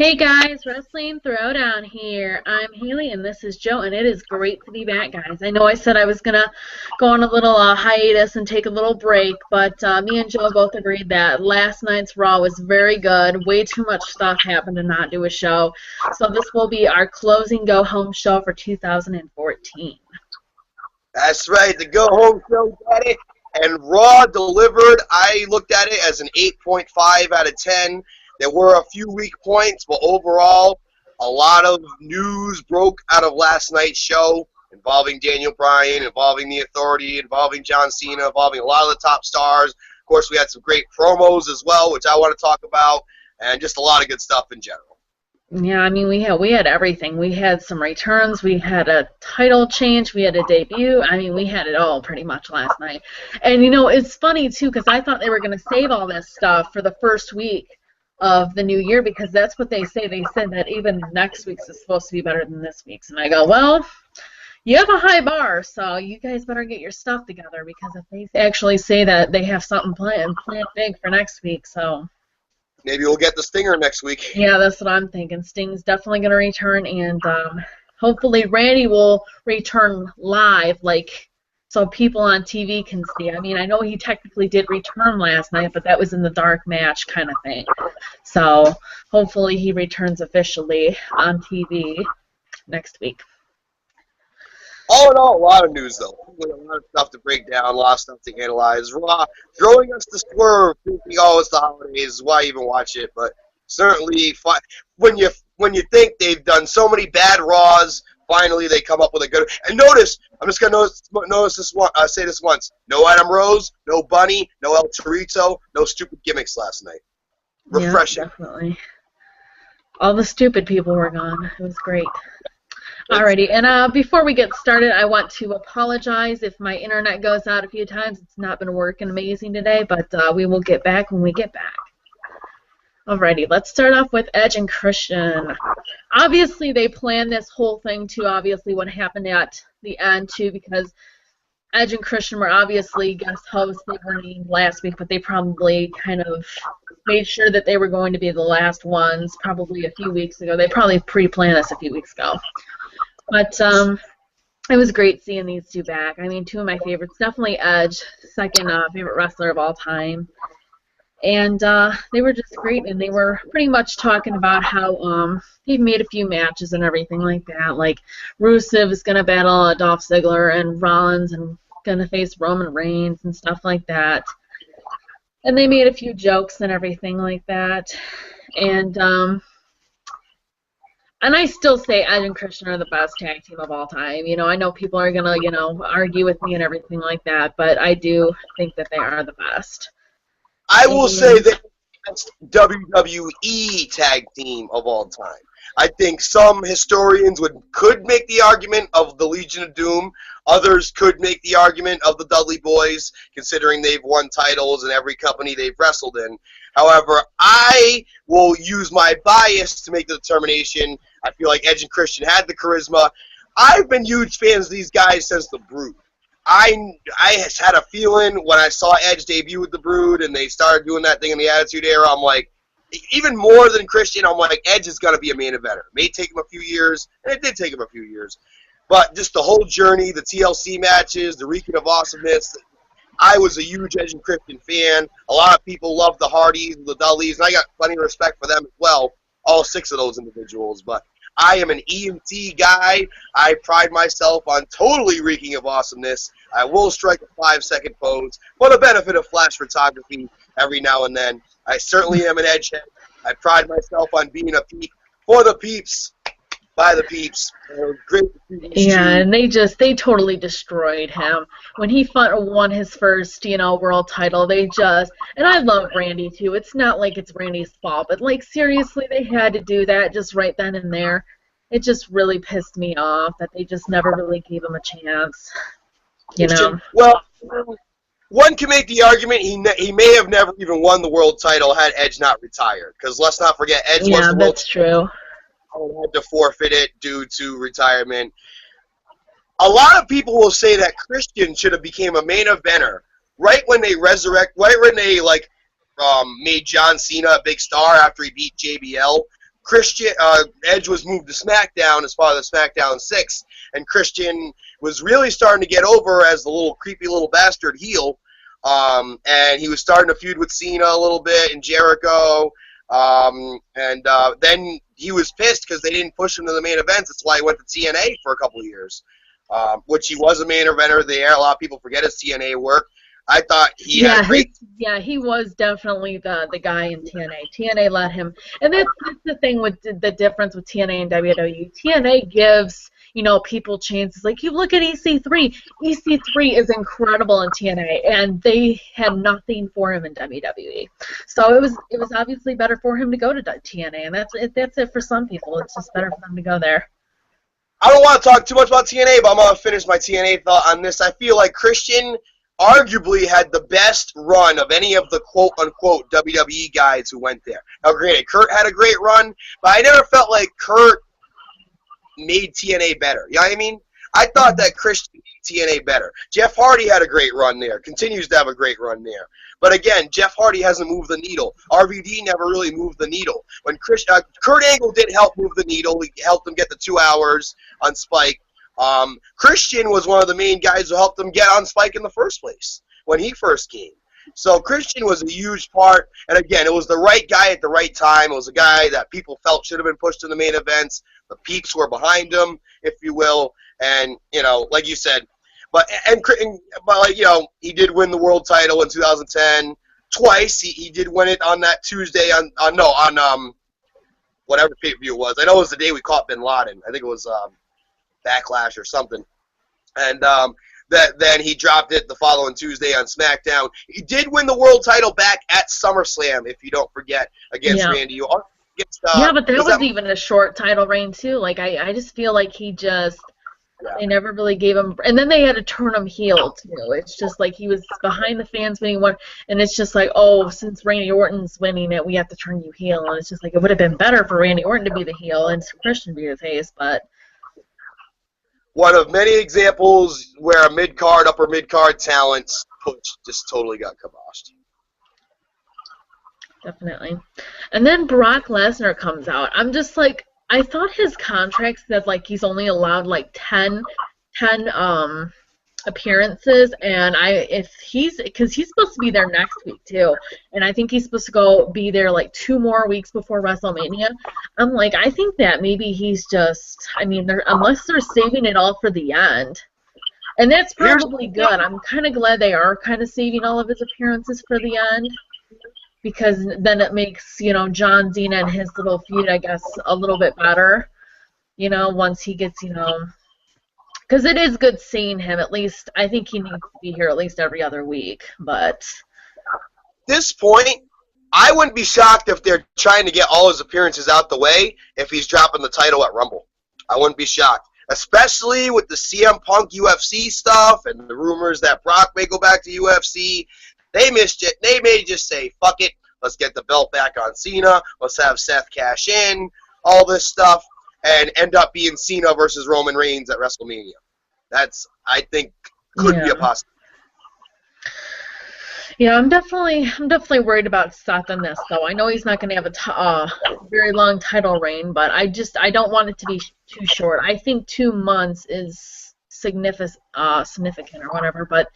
Hey guys, Wrestling Throwdown here. I'm Haley and this is Joe, and it is great to be back, guys. I know I said I was gonna go on a little hiatus and take a little break, but me and Joe both agreed that last night's Raw was very good. Way too much stuff happened to not do a show. So this will be our closing go home show for 2014. That's right, the Go Home Show, Daddy. And Raw delivered. I looked at it as an 8.5 out of 10. There were a few weak points, but overall, a lot of news broke out of last night's show involving Daniel Bryan, involving The Authority, involving John Cena, involving a lot of the top stars. Of course, we had some great promos as well, which I want to talk about, and just a lot of good stuff in general. Yeah, I mean we had everything. We had some returns, we had a title change, we had a debut. I mean, we had it all pretty much last night. And it's funny too because I thought they were going to save all this stuff for the first week of the new year because that's what they say. They said that even next week's is supposed to be better than this week's. And I go, well, you have a high bar, so you guys better get your stuff together because if they actually say that they have something planned big for next week, so. Maybe we'll get the Stinger next week. Yeah, that's what I'm thinking. Sting's definitely going to return, and hopefully Randy will return live, so people on TV can see. I mean, I know he technically did return last night, but that was in the dark match kind of thing. So hopefully he returns officially on TV next week. All in all, a lot of news, though. A lot of stuff to break down, a lot of stuff to analyze. Raw throwing us to swerve, thinking, oh, it's the holidays, why even watch it? But certainly, when you think they've done so many bad Raws, finally they come up with a good. And notice, I'm just gonna notice this one. Say this once: no Adam Rose, no Bunny, no El Torito, no stupid gimmicks last night. Refreshing. Yeah, definitely. All the stupid people were gone. It was great. Alrighty, and before we get started, I want to apologize if my internet goes out a few times. It's not been working amazing today, but we will get back when we get back. Alrighty, let's start off with Edge and Christian. Obviously, they planned this whole thing to obviously what happened at the end, too, because Edge and Christian were obviously guest hosts. They weren't in last week, but they probably kind of made sure that they were going to be the last ones probably a few weeks ago. They probably pre-planned this a few weeks ago. But it was great seeing these two back. I mean, two of my favorites. Definitely Edge, second favorite wrestler of all time. And they were just great, and they were pretty much talking about how they've made a few matches and everything like that. Like Rusev is going to battle Dolph Ziggler, and Rollins and going to face Roman Reigns and stuff like that. And they made a few jokes and everything like that. And I still say Edge and Christian are the best tag team of all time. I know people are going to, argue with me and everything like that, but I do think that they are the best. I will say they're the best WWE tag team of all time. I think some historians could make the argument of the Legion of Doom. Others could make the argument of the Dudley Boys, considering they've won titles in every company they've wrestled in. However, I will use my bias to make the determination. I feel like Edge and Christian had the charisma. I've been huge fans of these guys since the Brood. I had a feeling when I saw Edge debut with the Brood and they started doing that thing in the Attitude Era, I'm like, even more than Christian, I'm like, Edge is going to be a main eventer. It may take him a few years, and it did take him a few years. But just the whole journey, the TLC matches, the reeking of awesomeness, I was a huge Edge and Christian fan. A lot of people love the Hardys and the Dudleys, and I got plenty of respect for them as well, all six of those individuals. But I am an EMT guy. I pride myself on totally reeking of awesomeness. I will strike a 5-second pose for the benefit of flash photography every now and then. I certainly am an edge head. I pride myself on being a peep for the peeps, by the peeps. Great to see these two. And they totally destroyed him. When he won his first, world title, and I love Randy too. It's not like it's Randy's fault, but seriously, they had to do that just right then and there. It just really pissed me off that they just never really gave him a chance. Well, one can make the argument he may have never even won the world title had Edge not retired. Because let's not forget, Edge was the world that's true. Had to forfeit it due to retirement. A lot of people will say that Christian should have became a main eventer right when they made John Cena a big star after he beat JBL. Edge was moved to SmackDown as part of the SmackDown 6, and Christian was really starting to get over as the little creepy little bastard heel, and he was starting to feud with Cena a little bit and Jericho, and then he was pissed because they didn't push him to the main events. That's why he went to TNA for a couple of years, which he was a main eventer there. A lot of people forget his TNA work. I thought he had great. He was definitely the guy in TNA. TNA let him, and that's the thing with the difference with TNA and WWE. TNA gives people chances. Like you look at EC3. EC3 is incredible in TNA, and they had nothing for him in WWE. So it was obviously better for him to go to TNA, and that's it for some people. It's just better for them to go there. I don't want to talk too much about TNA, but I'm gonna finish my TNA thought on this. I feel like Christian arguably had the best run of any of the quote-unquote WWE guys who went there. Now, granted, Kurt had a great run, but I never felt like Kurt made TNA better. You know what I mean? I thought that Christian made TNA better. Jeff Hardy had a great run there, continues to have a great run there. But again, Jeff Hardy hasn't moved the needle. RVD never really moved the needle. When Kurt Angle did help move the needle, he helped him get the 2 hours on Spike. Christian was one of the main guys who helped him get on Spike in the first place when he first came. So Christian was a huge part, and again, it was the right guy at the right time. It was a guy that people felt should have been pushed to the main events. The peeps were behind him, if you will, and like you said, but he did win the world title in 2010 twice. He did win it on that Tuesday on whatever pay-per-view it was. I know it was the day we caught Bin Laden. I think it was Backlash or something, and then he dropped it the following Tuesday on SmackDown. He did win the world title back at SummerSlam, if you don't forget, against Randy Orton. But that was even a short title reign too. Like I just feel like they never really gave him, and then they had to turn him heel too. It's just like he was behind the fans when he won, and it's just like, oh, since Randy Orton's winning it, we have to turn you heel, and it's just like it would have been better for Randy Orton to be the heel and Christian to be the face, but. One of many examples where a mid-card, upper mid-card talent's push just totally got kiboshed. Definitely. And then Brock Lesnar comes out. I'm just like, I thought his contract said like he's only allowed like 10 appearances, and because he's supposed to be there next week too, and I think he's supposed to be there like 2 more weeks before WrestleMania. I'm like, I think that maybe he's just, unless they're saving it all for the end, and that's probably good. I'm kind of glad they are kind of saving all of his appearances for the end, because then it makes John Cena and his little feud, I guess, a little bit better. Once he gets because it is good seeing him. At least I think he needs to be here at least every other week. But at this point, I wouldn't be shocked if they're trying to get all his appearances out the way if he's dropping the title at Rumble. I wouldn't be shocked, especially with the CM Punk UFC stuff and the rumors that Brock may go back to UFC. They may just say, fuck it, let's get the belt back on Cena, let's have Seth cash in, all this stuff, and end up being Cena versus Roman Reigns at WrestleMania. That's, I think, could be a possibility. Yeah, I'm definitely worried about Seth in this, though. I know he's not going to have a very long title reign, but I don't want it to be too short. I think 2 months is significant or whatever, but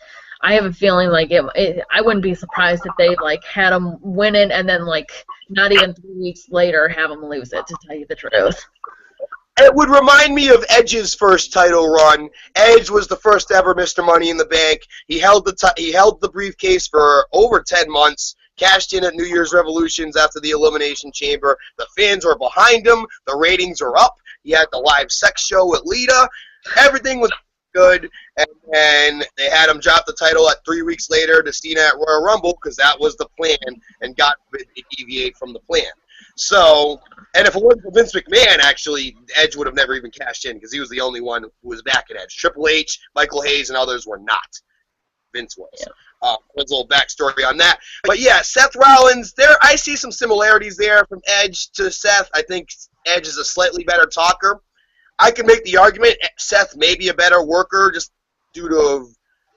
I have a feeling like I wouldn't be surprised if they had him win it and then not even 3 weeks later have him lose it, to tell you the truth. It would remind me of Edge's first title run. Edge was the first ever Mr. Money in the Bank. He held the briefcase for over 10 months, cashed in at New Year's Revolutions after the Elimination Chamber. The fans were behind him. The ratings were up. He had the live sex show with Lita. Everything was good, and they had him drop the title at 3 weeks later to Cena at Royal Rumble because that was the plan, and God forbid they deviate from the plan. So, and if it wasn't for Vince McMahon, actually, Edge would have never even cashed in because he was the only one who was back at Edge. Triple H, Michael Hayes, and others were not. Vince was. Yeah. There's a little backstory on that. But yeah, Seth Rollins, I see some similarities there from Edge to Seth. I think Edge is a slightly better talker. I can make the argument Seth may be a better worker just due to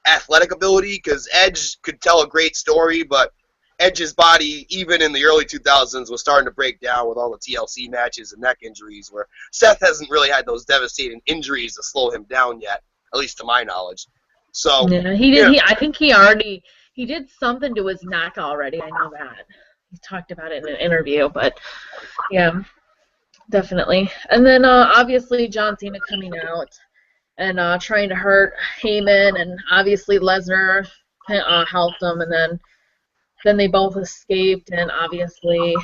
athletic ability because Edge could tell a great story, but Edge's body, even in the early 2000s, was starting to break down with all the TLC matches and neck injuries, where Seth hasn't really had those devastating injuries to slow him down yet, at least to my knowledge. So yeah, he did. I think he did something to his neck already. I know that. He talked about it in an interview, but yeah, definitely. And then obviously John Cena coming out and trying to hurt Heyman, and obviously Lesnar helped him, and then they both escaped, and obviously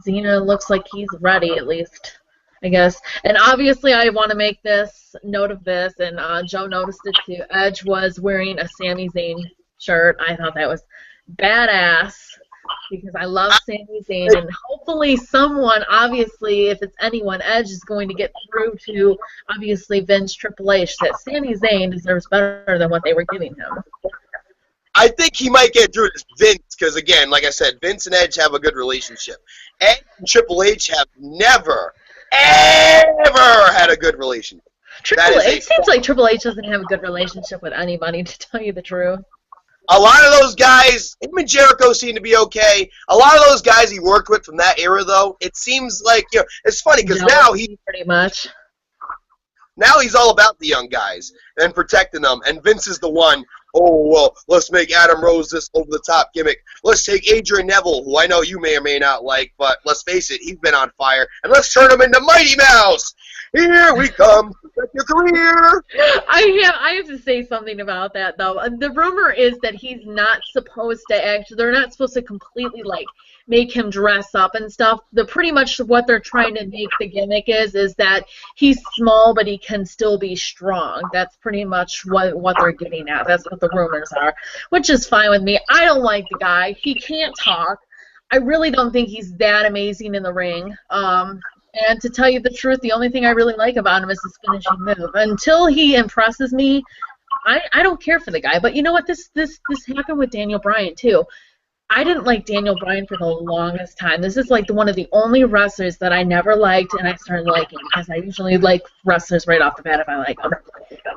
Cena looks like he's ready, at least, I guess. And obviously I want to make this note of this, and Joe noticed it too. Edge was wearing a Sami Zayn shirt. I thought that was badass because I love Sami Zayn, and hopefully someone, obviously, if it's anyone, Edge is going to get through to, obviously, Vince, Triple H, that Sami Zayn deserves better than what they were giving him. I think he might get through to Vince because, again, like I said, Vince and Edge have a good relationship. Edge and Triple H have never, ever had a good relationship. It seems like Triple H doesn't have a good relationship with anybody, to tell you the truth. A lot of those guys, him and Jericho seem to be okay. A lot of those guys he worked with from that era, though, it seems like, it's funny because now pretty much. Now he's all about the young guys and protecting them. And Vince is the one, oh, well, let's make Adam Rose this over-the-top gimmick. Let's take Adrian Neville, who I know you may or may not like, but let's face it, he's been on fire. And let's turn him into Mighty Mouse. Here we come. Protect your career. I have to say something about that, though. The rumor is that he's not supposed to they're not supposed to completely, make him dress up and stuff. Pretty much what they're trying to make the gimmick is that he's small, but he can still be strong. That's pretty much what they're getting at. That's what the rumors are, which is fine with me. I don't like the guy. He can't talk. I really don't think he's that amazing in the ring. And to tell you the truth, the only thing I really like about him is his finishing move. Until he impresses me, I don't care for the guy. But you know what? This happened with Daniel Bryan, too. I didn't like Daniel Bryan for the longest time. This is one of the only wrestlers that I never liked, and I started liking because I usually like wrestlers right off the bat if I like them.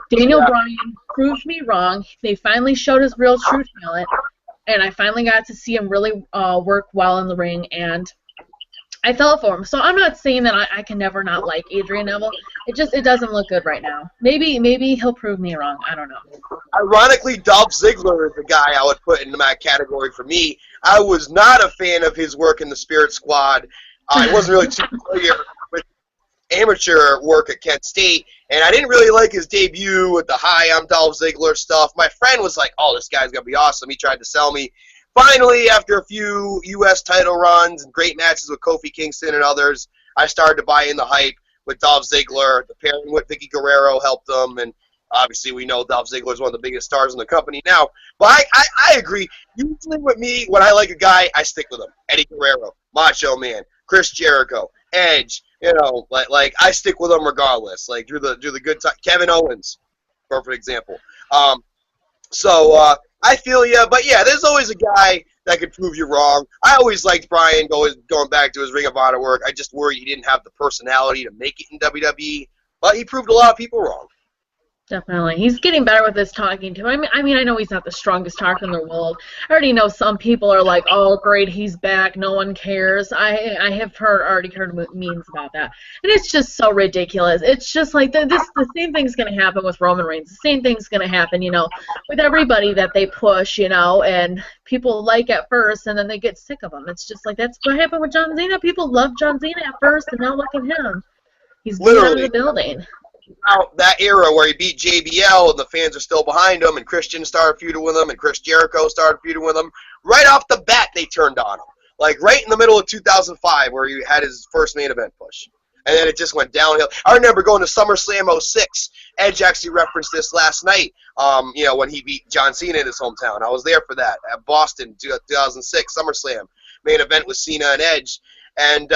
Daniel Bryan proved me wrong. They finally showed his real true talent, and I finally got to see him really work well in the ring, and I fell for him. So I'm not saying that I can never not like Adrian Neville. It doesn't look good right now. Maybe he'll prove me wrong. I don't know. Ironically, Dolph Ziggler is the guy I would put into that category for me. I was not a fan of his work in the Spirit Squad. I wasn't really too familiar with amateur work at Kent State, and I didn't really like his debut with the "Hi, I'm Dolph Ziggler" stuff. My friend was like, "Oh, this guy's gonna be awesome." He tried to sell me. Finally, after a few U.S. title runs and great matches with Kofi Kingston and others, I started to buy in the hype with Dolph Ziggler. The pairing with Vicky Guerrero helped them, and obviously we know Dolph Ziggler is one of the biggest stars in the company now. But I agree. Usually with me, when I like a guy, I stick with him. Eddie Guerrero, Macho Man, Chris Jericho, Edge. I stick with them regardless. Through the good time. Kevin Owens, perfect example. I feel ya, but yeah, there's always a guy that could prove you wrong. I always liked Bryan going back to his Ring of Honor work. I just worried he didn't have the personality to make it in WWE, but he proved a lot of people wrong. Definitely. He's getting better with his talking, too. I mean, I know he's not the strongest talker in the world. I already know some people are like, oh, great, he's back, no one cares. I have already heard memes about that. And it's just so ridiculous. It's just like the same thing's going to happen with Roman Reigns. The same thing's going to happen, with everybody that they push, and people like at first, and then they get sick of them. It's just like that's what happened with John Cena. People loved John Cena at first, and now look at him. He's beat out of the building. Out that era where he beat JBL and the fans are still behind him, and Christian started feuding with him, and Chris Jericho started feuding with him. Right off the bat, they turned on him. Right in the middle of 2005, where he had his first main event push. And then it just went downhill. I remember going to SummerSlam 06. Edge actually referenced this last night, when he beat John Cena in his hometown. I was there for that at Boston, 2006, SummerSlam. Main event with Cena and Edge. And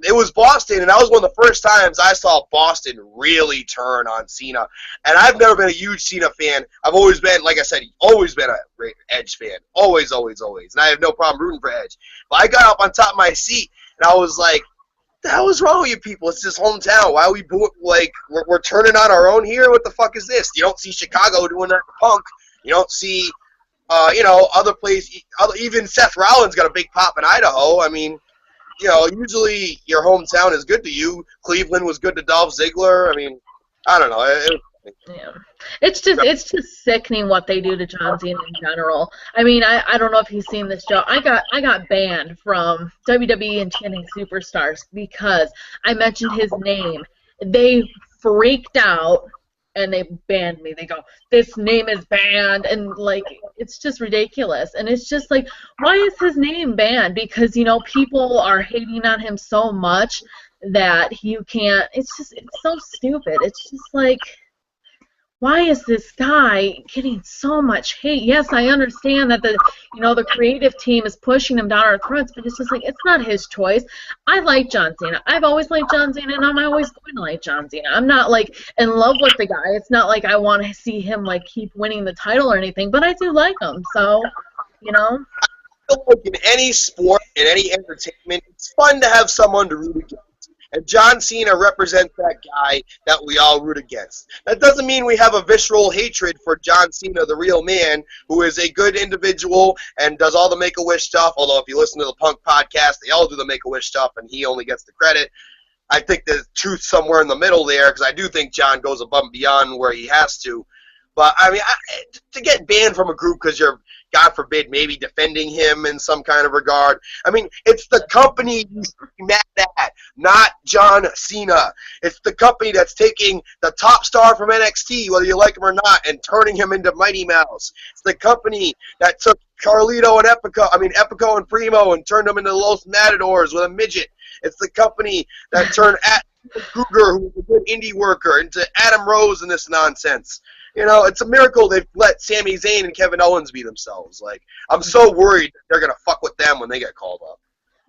it was Boston, and that was one of the first times I saw Boston really turn on Cena. And I've never been a huge Cena fan. I've always been, like I said, always been a great Edge fan. Always, always, always. And I have no problem rooting for Edge. But I got up on top of my seat, and I was like, what the hell is wrong with you people? It's his hometown. Why are we, we're turning on our own here? What the fuck is this? You don't see Chicago doing that to Punk. You don't see other place, even Seth Rollins got a big pop in Idaho. I mean, usually your hometown is good to you. Cleveland was good to Dolph Ziggler. I mean, I don't know. Yeah, it's just sickening what they do to John Cena in general. I mean, I don't know if you've seen this, Joe. I got banned from WWE and Chanting Superstars because I mentioned his name. They freaked out and they banned me. They go, "This name is banned," and like it's just ridiculous. And it's just like, why is his name banned? Because people are hating on him so much that you can't. It's so stupid. It's just like, why is this guy getting so much hate? Yes, I understand that the creative team is pushing him down our throats, but it's just like, it's not his choice. I like John Cena. I've always liked John Cena, and I'm always going to like John Cena. I'm not like in love with the guy. It's not like I want to see him like keep winning the title or anything, but I do like him. So, I feel like in any sport, in any entertainment, it's fun to have someone to root against. And John Cena represents that guy that we all root against. That doesn't mean we have a visceral hatred for John Cena, the real man, who is a good individual and does all the Make-A-Wish stuff, although if you listen to the Punk podcast, they all do the Make-A-Wish stuff, and he only gets the credit. I think there's truth somewhere in the middle there, because I do think John goes above and beyond where he has to. But, I mean, to get banned from a group because you're, God forbid, maybe defending him in some kind of regard. I mean, it's the company you should be mad at, not John Cena. It's the company that's taking the top star from NXT, whether you like him or not, and turning him into Mighty Mouse. It's the company that took Carlito and Epico and Primo and turned them into Los Matadors with a midget. It's the company that turned Kruger, who was a good indie worker, into Adam Rose and this nonsense. It's a miracle they've let Sami Zayn and Kevin Owens be themselves. Like, I'm so worried that they're going to fuck with them when they get called up.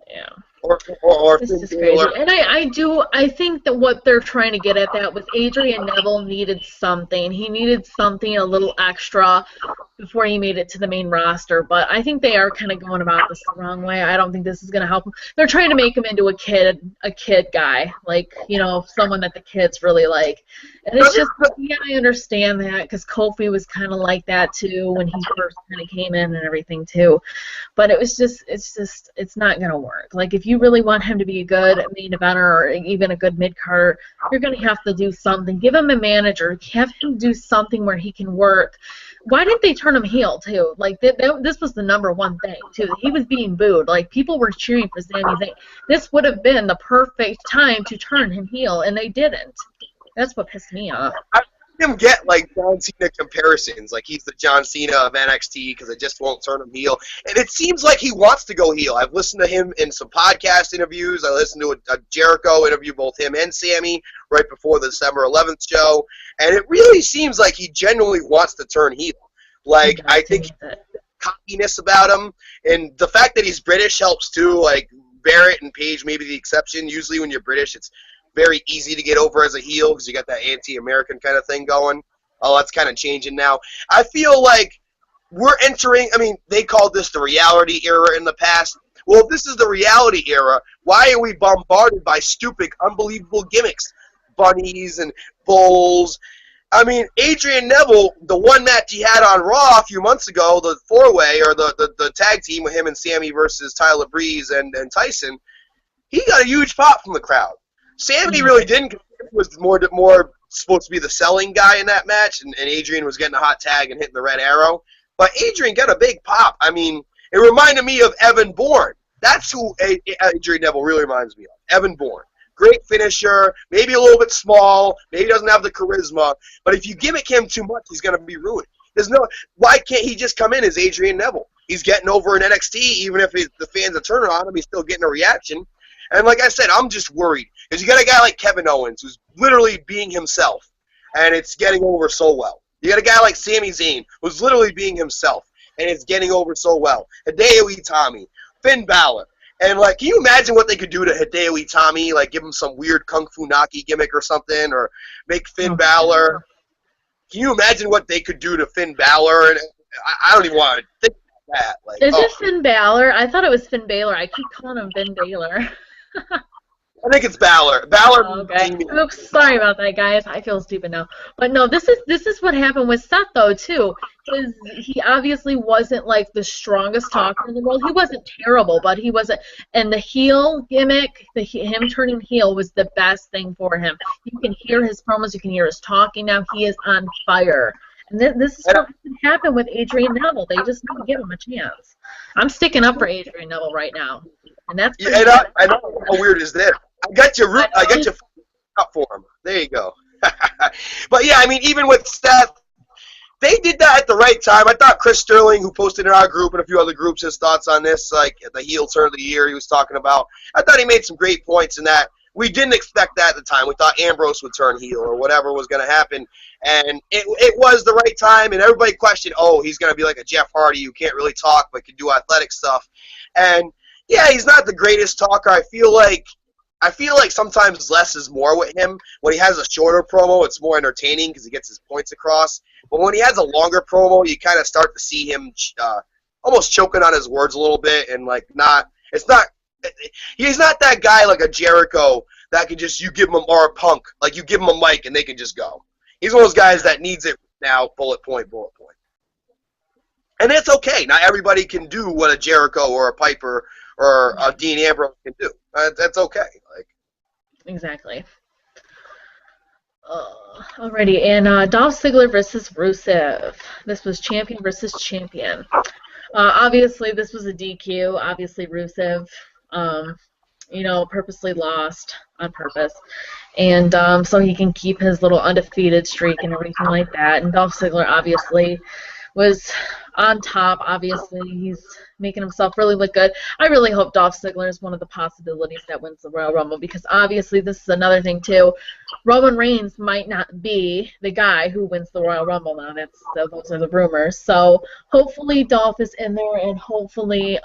Yeah. Or this is crazy. And I think that what they're trying to get at that was Adrian Neville needed something. He needed something a little extra before he made it to the main roster. But I think they are kind of going about this the wrong way. I don't think this is going to help him. They're trying to make him into a kid guy, like, someone that the kids really like. And it's just, yeah, I understand that because Kofi was kind of like that too when he first kind of came in and everything too. But it's not going to work. Like, if you really want him to be a good main eventer or even a good mid-carder, you're going to have to do something. Give him a manager. Have him do something where he can work. Why didn't they turn him heel, too? Like, this was the number one thing, too. He was being booed. Like, people were cheering for Sami Zayn. This would have been the perfect time to turn him heel, and they didn't. That's what pissed me off. I see him get, like, John Cena comparisons. Like, he's the John Cena of NXT because it just won't turn him heel. And it seems like he wants to go heel. I've listened to him in some podcast interviews. I listened to a Jericho interview, both him and Sammy, right before the December 11th show. And it really seems like he genuinely wants to turn heel. Like, I think he's cockiness about him. And the fact that he's British helps, too. Like, Barrett and Page may be the exception. Usually when you're British, it's very easy to get over as a heel because you got that anti-American kind of thing going. Oh, that's kind of changing now. I feel like we're entering, they called this the reality era in the past. Well, if this is the reality era, why are we bombarded by stupid, unbelievable gimmicks? Bunnies and bulls. Adrian Neville, the one match he had on Raw a few months ago, the four-way, or the tag team with him and Sammy versus Tyler Breeze and Tyson, he got a huge pop from the crowd. Sammy really didn't, because he was more supposed to be the selling guy in that match, and Adrian was getting a hot tag and hitting the red arrow. But Adrian got a big pop. It reminded me of Evan Bourne. That's who Adrian Neville really reminds me of, Evan Bourne. Great finisher, maybe a little bit small, maybe doesn't have the charisma, but if you gimmick him too much, he's going to be ruined. Why can't he just come in as Adrian Neville? He's getting over in NXT, even if the fans are turning on him, he's still getting a reaction. And like I said, I'm just worried. Because you got a guy like Kevin Owens who's literally being himself, and it's getting over so well. You got a guy like Sami Zayn who's literally being himself, and it's getting over so well. Hideo Itami, Finn Balor. And, like, can you imagine what they could do to Hideo Itami? Like, give him some weird Kung Fu Naki gimmick or something, or make Finn Balor. Can you imagine what they could do to Finn Balor? And I don't even want to think about that. Like, Is it Finn Balor? I thought it was Finn Balor. I keep calling him Finn Balor. think it's Balor. Balor. Oh, okay. Oops, sorry about that, guys. I feel stupid now. But no, this is what happened with Seth though too. He obviously wasn't like the strongest talker in the world. He wasn't terrible, but he wasn't. And the heel gimmick, him turning heel, was the best thing for him. You can hear his promos. You can hear his talking now. He is on fire. And this is what happened with Adrian Neville. They just didn't give him a chance. I'm sticking up for Adrian Neville right now, and that's. Yeah, I know. How weird is that? I got you up for him. There you go. But yeah, I mean, even with Seth, they did that at the right time. I thought Chris Sterling, who posted in our group and a few other groups, his thoughts on this, like the heel turn of the year he was talking about. I thought he made some great points in that. We didn't expect that at the time. We thought Ambrose would turn heel or whatever was going to happen. And it was the right time, and everybody questioned, oh, he's going to be like a Jeff Hardy who can't really talk but can do athletic stuff. And, yeah, he's not the greatest talker. I feel like sometimes less is more with him. When he has a shorter promo, it's more entertaining because he gets his points across. But when he has a longer promo, you kind of start to see him almost choking on his words a little bit and, like, he's not that guy like a Jericho that can just, you give him or a Punk, like you give him a mic and they can just go. He's one of those guys that needs it now, bullet point. And it's okay. Not everybody can do what a Jericho or a Piper or a Dean Ambrose can do. That's okay. Like, exactly. Alrighty, and Dolph Ziggler versus Rusev. This was champion versus champion. Obviously, this was a DQ. Obviously, Rusev, purposely lost on purpose. And so he can keep his little undefeated streak and everything like that. And Dolph Ziggler obviously was on top. Obviously, he's making himself really look good. I really hope Dolph Ziggler is one of the possibilities that wins the Royal Rumble because obviously this is another thing too. Roman Reigns might not be the guy who wins the Royal Rumble now. Those are the rumors. So hopefully Dolph is in there and hopefully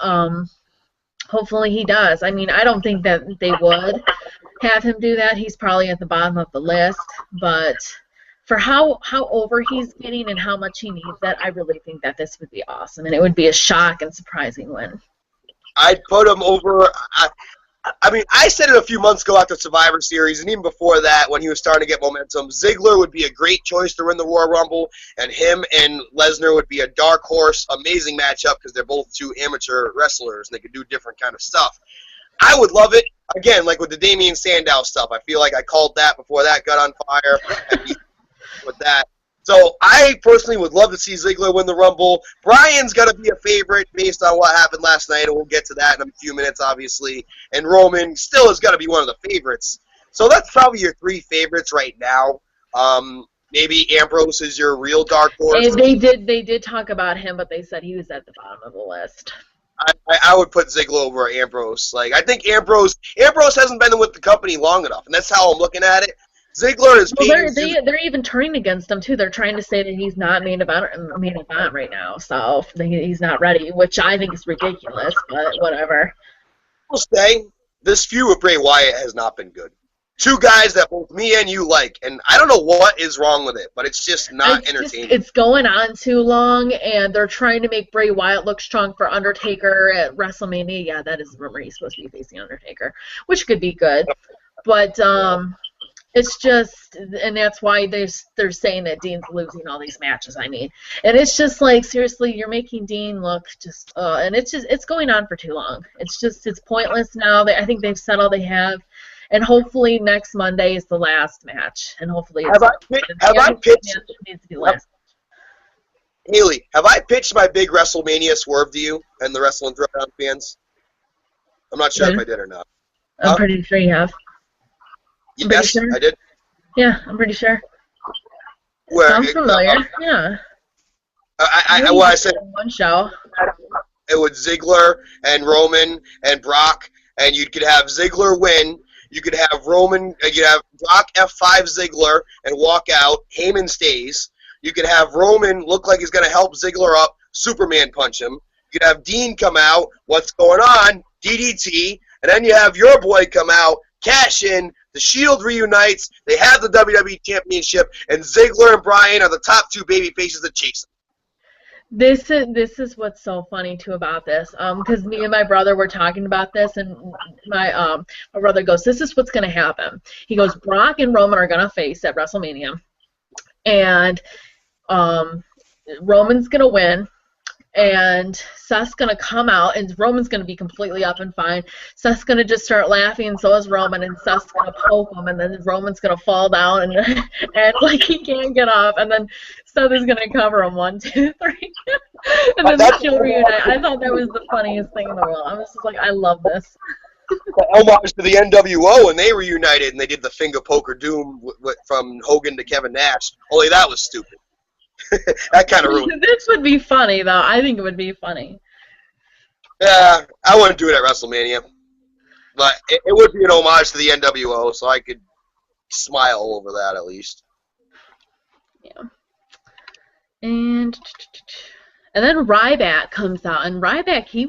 he does. I mean, I don't think that they would have him do that. He's probably at the bottom of the list, but for how over he's getting and how much he needs that, I really think that this would be awesome, and it would be a shock and surprising win. I'd put him over. I mean, I said it a few months ago after Survivor Series, and even before that, when he was starting to get momentum, Ziggler would be a great choice to win the Royal Rumble, and him and Lesnar would be a dark horse, amazing matchup because they're both two amateur wrestlers and they could do different kind of stuff. I would love it. Again, like with the Damien Sandow stuff, I feel like I called that before that got on fire. With that. So I personally would love to see Ziggler win the Rumble. Bryan's going to be a favorite based on what happened last night, and we'll get to that in a few minutes, obviously. And Roman still is going to be one of the favorites. So that's probably your three favorites right now. Maybe Ambrose is your real dark horse. They did talk about him, but they said he was at the bottom of the list. I would put Ziggler over Ambrose. Like, I think Ambrose hasn't been with the company long enough, and that's how I'm looking at it. Ziggler is. Well, they're even turning against him too. They're trying to say that he's not main event right now, so he's not ready, which I think is ridiculous. But whatever. I'll say this feud with Bray Wyatt has not been good. Two guys that both me and you like, and I don't know what is wrong with it, but it's just not entertaining. It's going on too long, and they're trying to make Bray Wyatt look strong for Undertaker at WrestleMania. Yeah, that is the rumor. He's supposed to be facing Undertaker, which could be good, but it's just, and that's why they're saying that Dean's losing all these matches. I mean, and it's just like, seriously, you're making Dean look just, and it's going on for too long. It's pointless now. I think they've said all they have, and hopefully next Monday is the last match, and hopefully Haley, have I pitched my big WrestleMania swerve to you and the Wrestling Throwdown fans? I'm not sure if I did or not. I'm pretty sure you have. Yes, sure. I did. Yeah, I'm pretty sure. Sounds familiar. Yeah. I said one show. It was Ziggler and Roman and Brock, and you could have Ziggler win. You could have Roman. You could have Brock F5 Ziggler and walk out. Heyman stays. You could have Roman look like he's going to help Ziggler up. Superman punch him. You could have Dean come out. What's going on? DDT. And then you have your boy come out. Cash in. The Shield reunites. They have the WWE Championship, and Ziggler and Bryan are the top two baby faces that chase them. This is what's so funny too about this, because me and my brother were talking about this, and my brother goes, "This is what's gonna happen." He goes, "Brock and Roman are gonna face at WrestleMania, and Roman's gonna win." And Seth's going to come out, and Roman's going to be completely up and fine. Seth's going to just start laughing, and so is Roman, and Seth's going to poke him, and then Roman's going to fall down and act like he can't get up, and then Seth is going to cover him 1, 2, 3. And then the two reunite. I thought that was the funniest thing in the world. I was just like, I love this. Homage to the NWO when they reunited and they did the finger poker doom from Hogan to Kevin Nash. Only that was stupid. That kind of ruined. This would be funny, though. I think it would be funny. Yeah, I wouldn't do it at WrestleMania. But it would be an homage to the NWO, so I could smile over that at least. Yeah. And then Ryback comes out, and Ryback, he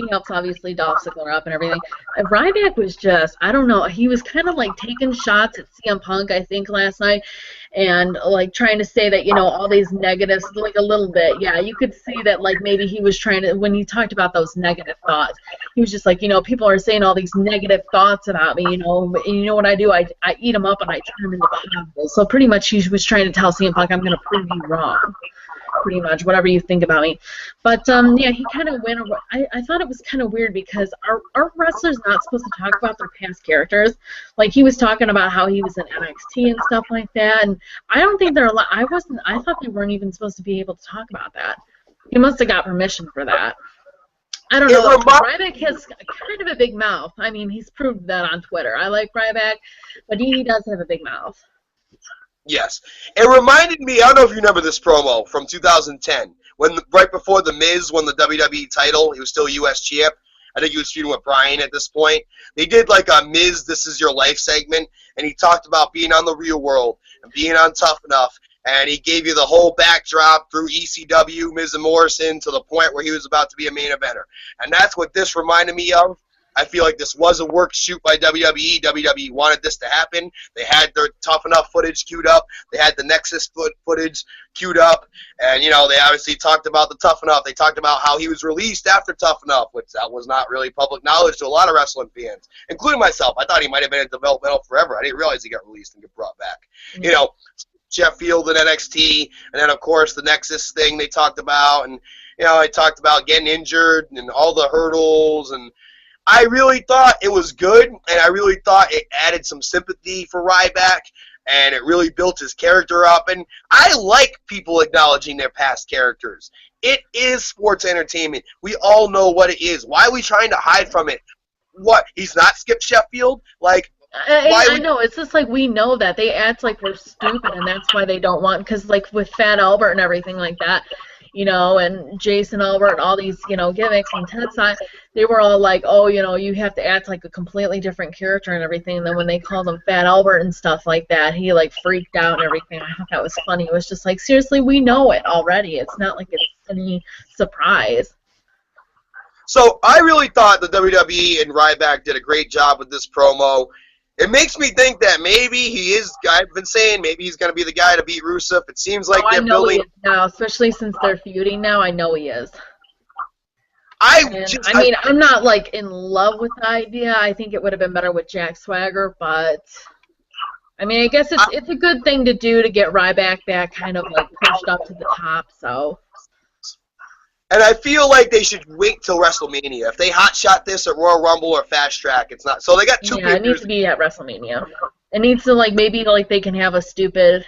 helps obviously Dolph Ziggler up and everything. And Ryback was just, I don't know, he was kind of like taking shots at CM Punk, I think, last night, and like trying to say that, all these negatives, like a little bit, yeah, you could see that like maybe he was trying to, when he talked about those negative thoughts, he was just like, people are saying all these negative thoughts about me, and you know what I do? I eat them up and I turn them into positive. So pretty much he was trying to tell CM Punk, I'm going to prove you wrong. Pretty much, whatever you think about me. But, yeah, he kind of went over. I thought it was kind of weird because our wrestlers not supposed to talk about their past characters. Like, he was talking about how he was in NXT and stuff like that, and I don't think they're allowed. I thought they weren't even supposed to be able to talk about that. He must have got permission for that. I don't know. Ryback has kind of a big mouth. I mean, he's proved that on Twitter. I like Ryback, but he does have a big mouth. Yes. It reminded me, I don't know if you remember this promo from 2010, when right before The Miz won the WWE title, he was still U.S. champ. I think he was feuding with Bryan at this point. They did like a Miz, This Is Your Life segment, and he talked about being on The Real World and being on Tough Enough, and he gave you the whole backdrop through ECW, Miz and Morrison, to the point where he was about to be a main eventer. And that's what this reminded me of. I feel like this was a work shoot by WWE. WWE wanted this to happen. They had their Tough Enough footage queued up. They had the Nexus footage queued up. And, they obviously talked about the Tough Enough. They talked about how he was released after Tough Enough, which that was not really public knowledge to a lot of wrestling fans, including myself. I thought he might have been in developmental forever. I didn't realize he got released and get brought back. Mm-hmm. Sheffield and NXT, and then, of course, the Nexus thing they talked about. And, they talked about getting injured and all the hurdles, and I really thought it was good, and I really thought it added some sympathy for Ryback, and it really built his character up. And I like people acknowledging their past characters. It is sports entertainment. We all know what it is. Why are we trying to hide from it? What? He's not Skip Sheffield? Like, I know. It's just like we know that. They act like we're stupid, and that's why they don't want, because like with Fat Albert and everything like that, and Jason Albert and all these, gimmicks and Ted side, they were all like, oh, you have to act like a completely different character and everything. And then when they called him Fat Albert and stuff like that, he like freaked out and everything. I thought that was funny. It was just like, seriously, we know it already. It's not like it's any surprise. So I really thought the WWE and Ryback did a great job with this promo. It makes me think that maybe he is, I've been saying, maybe he's going to be the guy to beat Rusev. It seems like they're building. He is now, especially since they're feuding now. I know he is. I'm not like in love with the idea. I think it would have been better with Jack Swagger, but I mean, I guess it's a good thing to do to get Ryback back kind of like pushed up to the top, so. And I feel like they should wait till WrestleMania. If they hotshot this at Royal Rumble or Fast Track, it's not. So they got two. Yeah, it needs to be at WrestleMania. It needs to maybe they can have a stupid.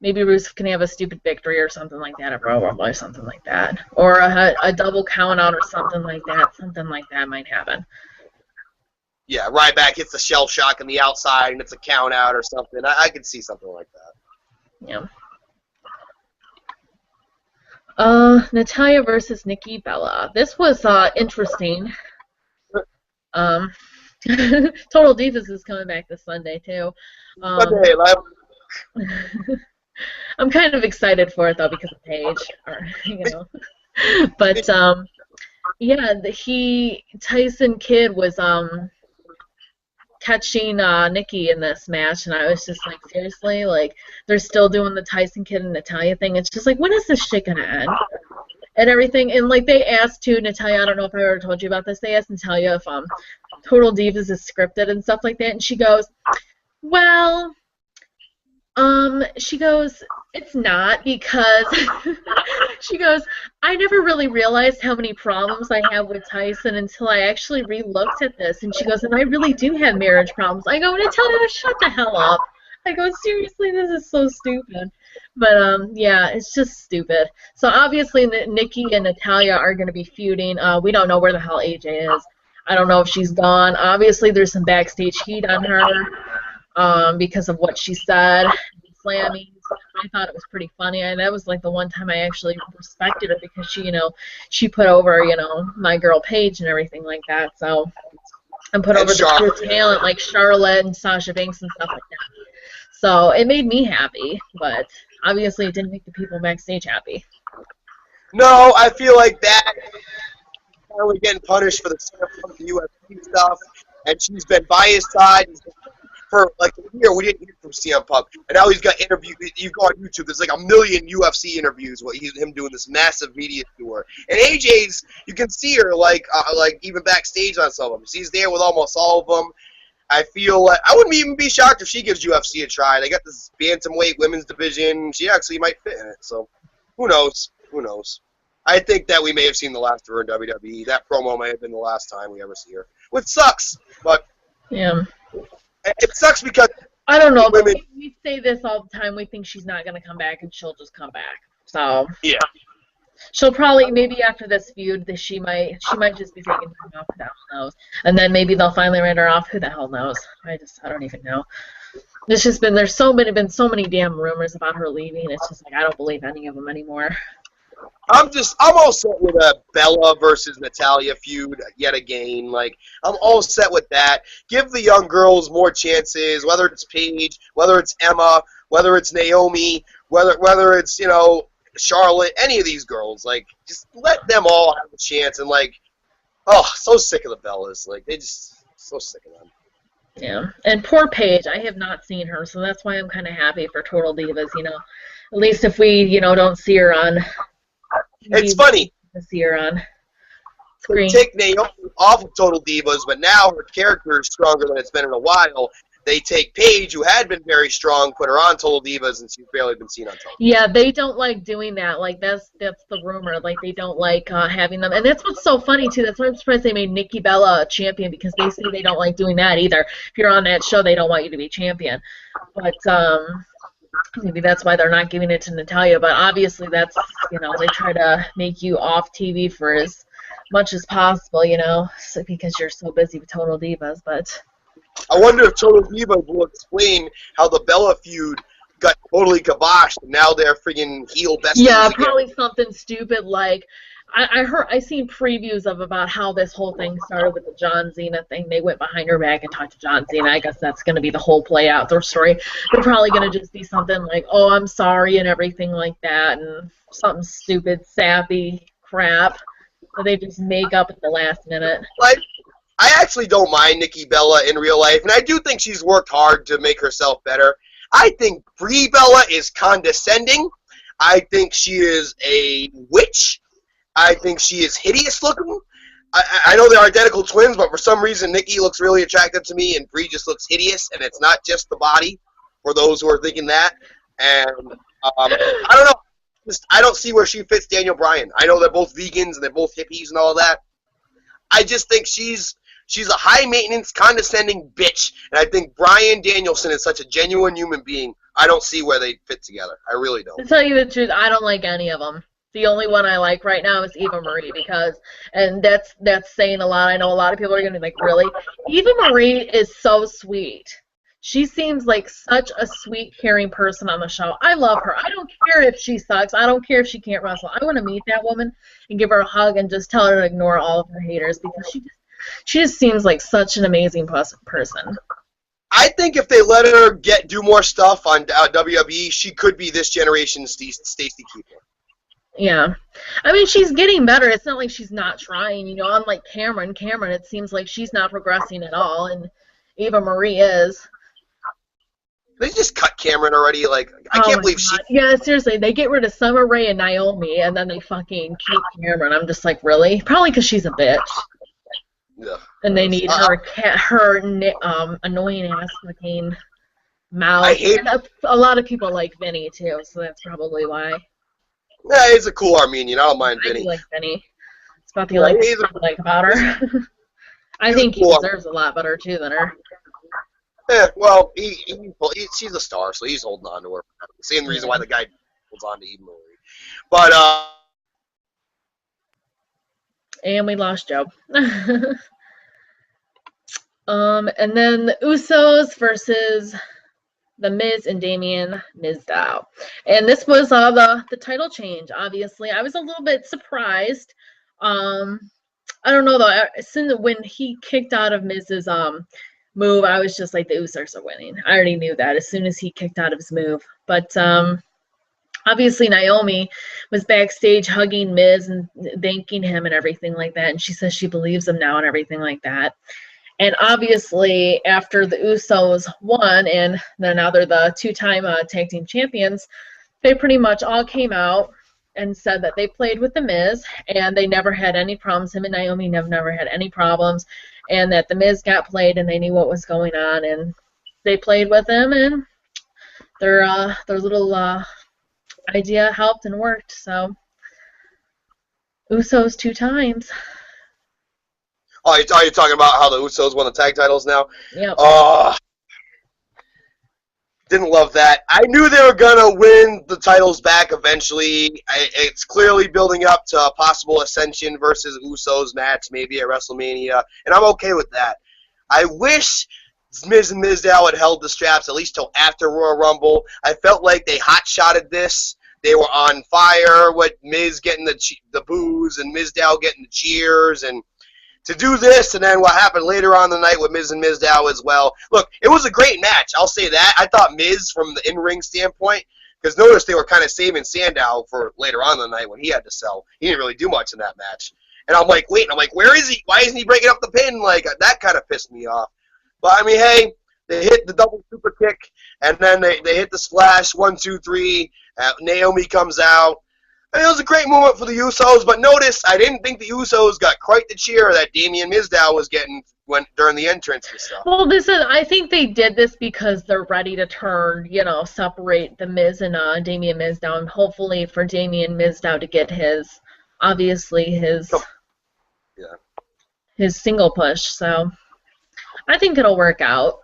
Maybe Rusev can have a stupid victory or something like that at Royal Rumble or something like that, or a double count out or something like that. Something like that might happen. Yeah, Ryback hits the shell shock on the outside and it's a count out or something. I could see something like that. Yeah. Natalya versus Nikki Bella. This was interesting. Total Divas is coming back this Sunday too. Sunday, I'm kind of excited for it though because of Paige, But yeah, Tyson Kidd was catching Nikki in this match, and I was just like, seriously, like they're still doing the Tyson Kidd and Natalya thing. It's just like, when is this shit gonna end? and everything. And like they asked to Natalya, I don't know if I ever told you about this. They asked Natalya if Total Divas is scripted and stuff like that, and she goes, well, she goes, it's not because she goes, I never really realized how many problems I have with Tyson until I actually re-looked at this. And she goes, and I really do have marriage problems. I go, Natalya, shut the hell up. I go, seriously, this is so stupid. But, yeah, it's just stupid. So, obviously, Nikki and Natalya are going to be feuding. We don't know where the hell AJ is. I don't know if she's gone. Obviously, there's some backstage heat on her because of what she said. Slamming. I thought it was pretty funny, and that was like the one time I actually respected her because she, she put over, my girl Paige and everything like that. So, and put over the true talent like Charlotte and Sasha Banks and stuff like that. So it made me happy, but obviously it didn't make the people backstage happy. No, I feel like that finally getting punished for the UFC stuff, and she's been by his side. For like a year, we didn't hear from CM Punk, and now he's got interviews. You go on YouTube, there's like 1 million UFC interviews. Him doing this massive media tour, and AJ's, you can see her like even backstage on some of them. She's there with almost all of them. I feel like I wouldn't even be shocked if she gives UFC a try. They got this bantamweight women's division. She actually might fit in it. So who knows? Who knows? I think that we may have seen the last of her in WWE. That promo may have been the last time we ever see her, which sucks. But yeah. It sucks because I don't know. But we say this all the time. We think she's not going to come back, and she'll just come back. So yeah, she'll probably maybe after this feud, she might just be taking time off. Who the hell knows? And then maybe they'll finally write her off. Who the hell knows? I don't even know. It's just there's so many damn rumors about her leaving. It's just like I don't believe any of them anymore. I'm all set with a Bella versus Natalya feud yet again. Like, I'm all set with that. Give the young girls more chances, whether it's Paige, whether it's Emma, whether it's Naomi, whether it's, Charlotte, any of these girls. Like, just let them all have a chance. And, like, so sick of the Bellas. Like, they just, so sick of them. Yeah, and poor Paige, I have not seen her, so that's why I'm kind of happy for Total Divas, At least if we, don't see her on... It's funny. To see her on screen. They take Naomi off of Total Divas, but now her character is stronger than it's been in a while. They take Paige, who had been very strong, put her on Total Divas, and she's barely been seen on Total Divas. Yeah, they don't like doing that. Like, that's the rumor. Like, they don't like having them. And that's what's so funny, too. That's why I'm surprised they made Nikki Bella a champion, because they say they don't like doing that either. If you're on that show, they don't want you to be champion. But, maybe that's why they're not giving it to Natalya, but obviously that's, they try to make you off TV for as much as possible, so, because you're so busy with Total Divas, but... I wonder if Total Divas will explain how the Bella feud got totally kiboshed, and now they're friggin' heel besties. Yeah, probably something stupid like... I seen previews of about how this whole thing started with the John Cena thing. They went behind her back and talked to John Cena. I guess that's going to be the whole play out their story. They're probably going to just be something like, oh, I'm sorry and everything like that, and something stupid, sappy crap that they just make up at the last minute. Like, I actually don't mind Nikki Bella in real life, and I do think she's worked hard to make herself better. I think Brie Bella is condescending. I think she is a witch. I think she is hideous looking. I know they're identical twins, but for some reason Nikki looks really attractive to me, and Brie just looks hideous, and it's not just the body, for those who are thinking that. And I don't know. I don't see where she fits Daniel Bryan. I know they're both vegans, and they're both hippies and all that. I just think she's a high-maintenance, condescending bitch, and I think Bryan Danielson is such a genuine human being. I don't see where they fit together. I really don't. To tell you the truth, I don't like any of them. The only one I like right now is Eva Marie and that's saying a lot. I know a lot of people are going to be like, really? Eva Marie is so sweet. She seems like such a sweet, caring person on the show. I love her. I don't care if she sucks. I don't care if she can't wrestle. I want to meet that woman and give her a hug and just tell her to ignore all of her haters, because she just seems like such an amazing person. I think if they let her do more stuff on WWE, she could be this generation's Stacy Keibler. Yeah. I mean, she's getting better. It's not like she's not trying, unlike Cameron. It seems like she's not progressing at all, and Eva Marie is. They just cut Cameron already. Like, I Oh can't my believe she. God. Yeah, seriously, they get rid of Summer Rae and Naomi, and then they fucking keep Cameron. I'm just like, really? Probably because she's a bitch, Ugh, and they need I, her annoying ass fucking I mouth. hate. And a lot of people like Vinny too, so that's probably why. Yeah, he's a cool Armenian. I don't mind I do Vinny. like Vinny. It's about the Yeah, only thing he's a, I like about her. I he's a think he cool. deserves a lot better too than her. Yeah, well, she's a star, so he's holding on to her. Same reason Yeah. why the guy holds on to Eve Marie. But And we lost Joe. And then the Usos versus the Miz and Damien Mizdow. And this was the title change, obviously. I was a little bit surprised. I don't know though. Since when he kicked out of Miz's move, I was just like, the Usos are winning. I already knew that as soon as he kicked out of his move. But obviously Naomi was backstage hugging Miz and thanking him and everything like that. And she says she believes him now and everything like that. And obviously, after the Usos won, and now they're the two-time tag team champions, they pretty much all came out and said that they played with The Miz, and they never had any problems. Him and Naomi never had any problems, and that The Miz got played, and they knew what was going on, and they played with him, and their little idea helped and worked. So, Usos 2 times. are you talking about how the Usos won the tag titles now? Yep. Didn't love that. I knew they were gonna win the titles back eventually. It's clearly building up to a possible Ascension versus Usos match, maybe at WrestleMania, and I'm okay with that. I wish Miz and Mizdow had held the straps at least till after Royal Rumble. I felt like they hot-shotted this. They were on fire with Miz getting the boos and Mizdow getting the cheers, and to do this, and then what happened later on the night with Miz and Mizdow as well. Look, it was a great match. I'll say that. I thought Miz, from the in-ring standpoint, because notice they were kind of saving Sandow for later on in the night when he had to sell. He didn't really do much in that match. And I'm like, wait, where is he? Why isn't he breaking up the pin? Like, that kind of pissed me off. But, I mean, hey, they hit the double super kick, and then they hit the splash, 1, 2, 3. Naomi comes out. And it was a great moment for the Usos, but notice I didn't think the Usos got quite the cheer that Damien Mizdow was getting during the entrance and stuff. Well, I think they did this because they're ready to separate the Miz and Damien Mizdow, and hopefully for Damien Mizdow to get his single push. So I think it'll work out.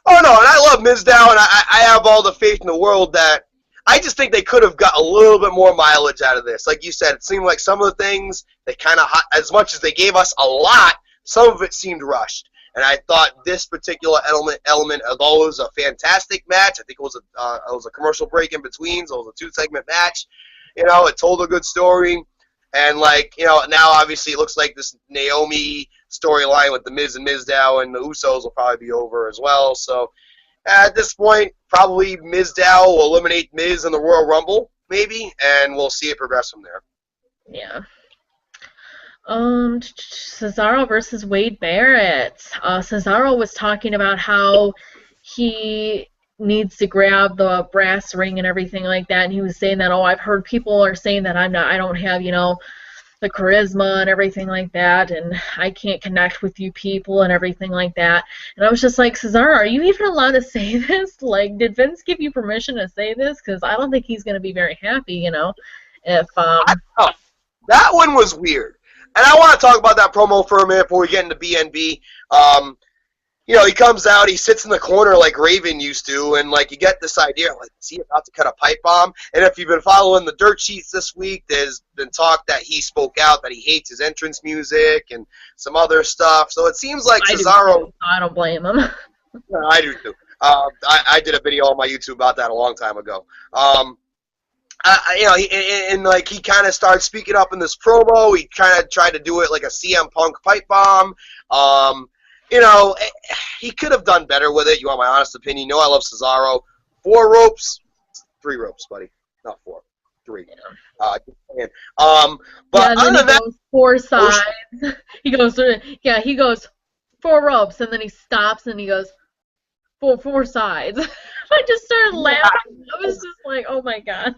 Oh, no, and I love Mizdow, and I have all the faith in the world that I just think they could have got a little bit more mileage out of this. Like you said, it seemed like some of the things, they kind of, as much as they gave us a lot, some of it seemed rushed. And I thought this particular element, although it was a fantastic match, I think it was a commercial break in between, so it was a 2-segment match. You know, it told a good story. And, like, you know, now obviously it looks like this Naomi storyline with the Miz and Mizdow and the Usos will probably be over as well. So, at this point, probably Mizdow will eliminate Miz in the Royal Rumble, maybe, and we'll see it progress from there. Yeah. Cesaro versus Wade Barrett. Cesaro was talking about how he needs to grab the brass ring and everything like that, and he was saying that, I've heard people are saying that I don't have, the charisma and everything like that, and I can't connect with you people and everything like that. And I was just like, Cesaro, are you even allowed to say this? Like, did Vince give you permission to say this? Because I don't think he's going to be very happy, if... That one was weird. And I want to talk about that promo for a minute before we get into BNB. He comes out, he sits in the corner like Raven used to, and, like, you get this idea, like, is he about to cut a pipe bomb? And if you've been following the dirt sheets this week, there's been talk that he spoke out that he hates his entrance music and some other stuff. So it seems like Cesaro... I don't blame him. No, I do, too. I did a video on my YouTube about that a long time ago. He kind of started speaking up in this promo. He kind of tried to do it like a CM Punk pipe bomb. He could have done better with it. You want my honest opinion? I love Cesaro. 4 ropes, 3 ropes, buddy. Not 4, 3. But other than that, goes 4 sides. He goes 4 ropes, and then he stops and he goes four sides. I just started laughing. I was just like, oh my god.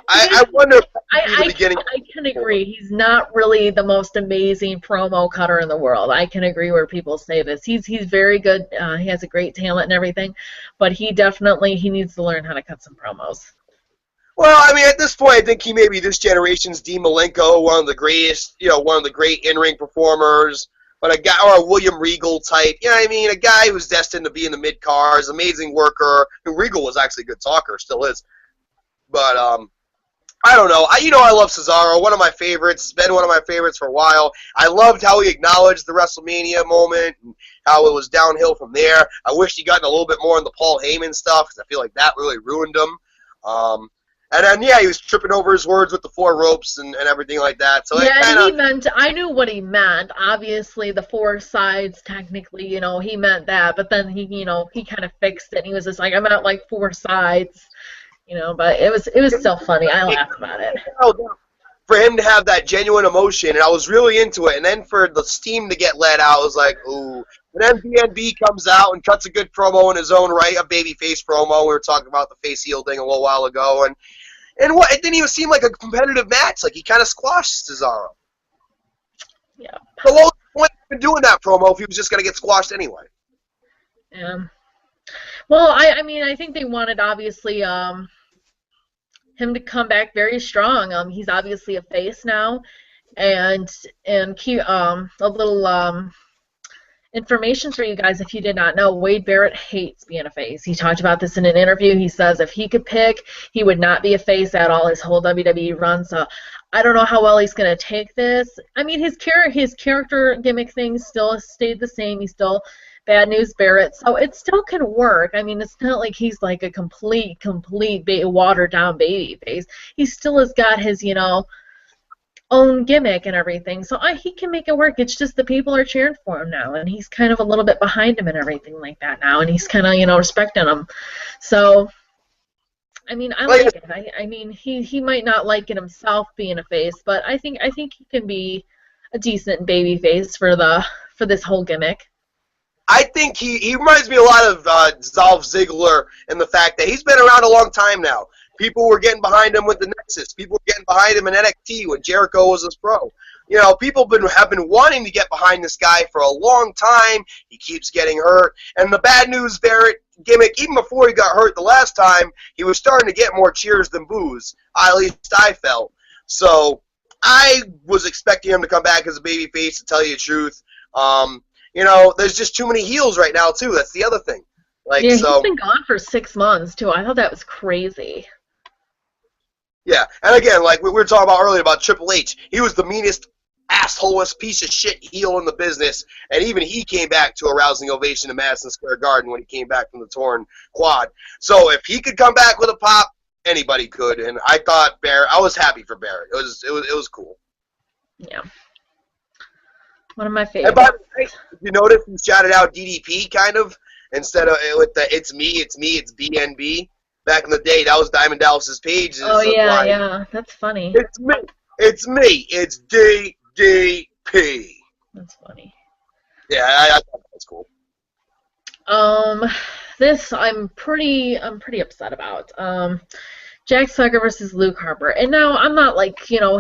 I wonder if I the beginning. can agree. He's not really the most amazing promo cutter in the world. I can agree where people say this. He's very good. He has a great talent and everything, but he needs to learn how to cut some promos. Well, I mean, at this point, I think he may be this generation's Dean Malenko, one of the greatest, one of the great in-ring performers. But a guy, or a William Regal type, you know what I mean? A guy who's destined to be in the mid-cars, amazing worker. Regal was actually a good talker, still is. But, I don't know. I love Cesaro, one of my favorites, been one of my favorites for a while. I loved how he acknowledged the WrestleMania moment and how it was downhill from there. I wish he'd gotten a little bit more into Paul Heyman stuff because I feel like that really ruined him. And then, yeah, he was tripping over his words with the 4 ropes and everything like that. So I knew what he meant. Obviously, the 4 sides, technically, he meant that. But then he kind of fixed it. And he was just like, I meant like 4 sides, But it was still funny. I laughed about it. For him to have that genuine emotion, and I was really into it. And then for the steam to get let out, I was like, ooh. And then BNB comes out and cuts a good promo in his own right, a babyface promo. We were talking about the face heel thing a little while ago, and it didn't even seem like a competitive match. Like he kind of squashed Cesaro. Yeah. So what was the point of doing that promo if he was just going to get squashed anyway? Yeah. Well, I mean, I think they wanted obviously him to come back very strong. He's obviously a face now, and a little information for you guys if you did not know. Wade Barrett hates being a face. He talked about this in an interview. He says if he could pick, he would not be a face at all his whole WWE run. So I don't know how well he's going to take this. I mean, his character gimmick thing still stayed the same. He's still Bad News Barrett, so it still can work. I mean, it's not like he's like a complete watered down baby face. He still has got his own gimmick and everything, so he can make it work. It's just the people are cheering for him now, and he's kind of a little bit behind him and everything like that now, and he's kind of respecting him. So I mean, I like it. I mean, he might not like it himself being a face, but I think he can be a decent baby face for this whole gimmick. I think he reminds me a lot of Dolph Ziggler in the fact that he's been around a long time now. People were getting behind him with the Nexus. People were getting behind him in NXT when Jericho was his pro. People have been wanting to get behind this guy for a long time. He keeps getting hurt. And the Bad News Barrett gimmick, even before he got hurt the last time, he was starting to get more cheers than boos. At least I felt. So I was expecting him to come back as a babyface, to tell you the truth. There's just too many heels right now, too. That's the other thing. He's been gone for 6 months, too. I thought that was crazy. Yeah, and again, like we were talking about earlier about Triple H, he was the meanest, assholest piece of shit heel in the business, and even he came back to a rousing ovation in Madison Square Garden when he came back from the torn quad. So if he could come back with a pop, anybody could, and I thought I was happy for Barrett. It was cool. Yeah. One of my favorites. And by the way, if you notice, he shouted out DDP kind of, instead of with the it's me, it's BNB. Back in the day, that was Diamond Dallas's Page's line. Yeah, that's funny. It's me, it's DDP. That's funny. Yeah, I thought that was cool. This I'm pretty upset about. Jack Swagger versus Luke Harper. And now I'm not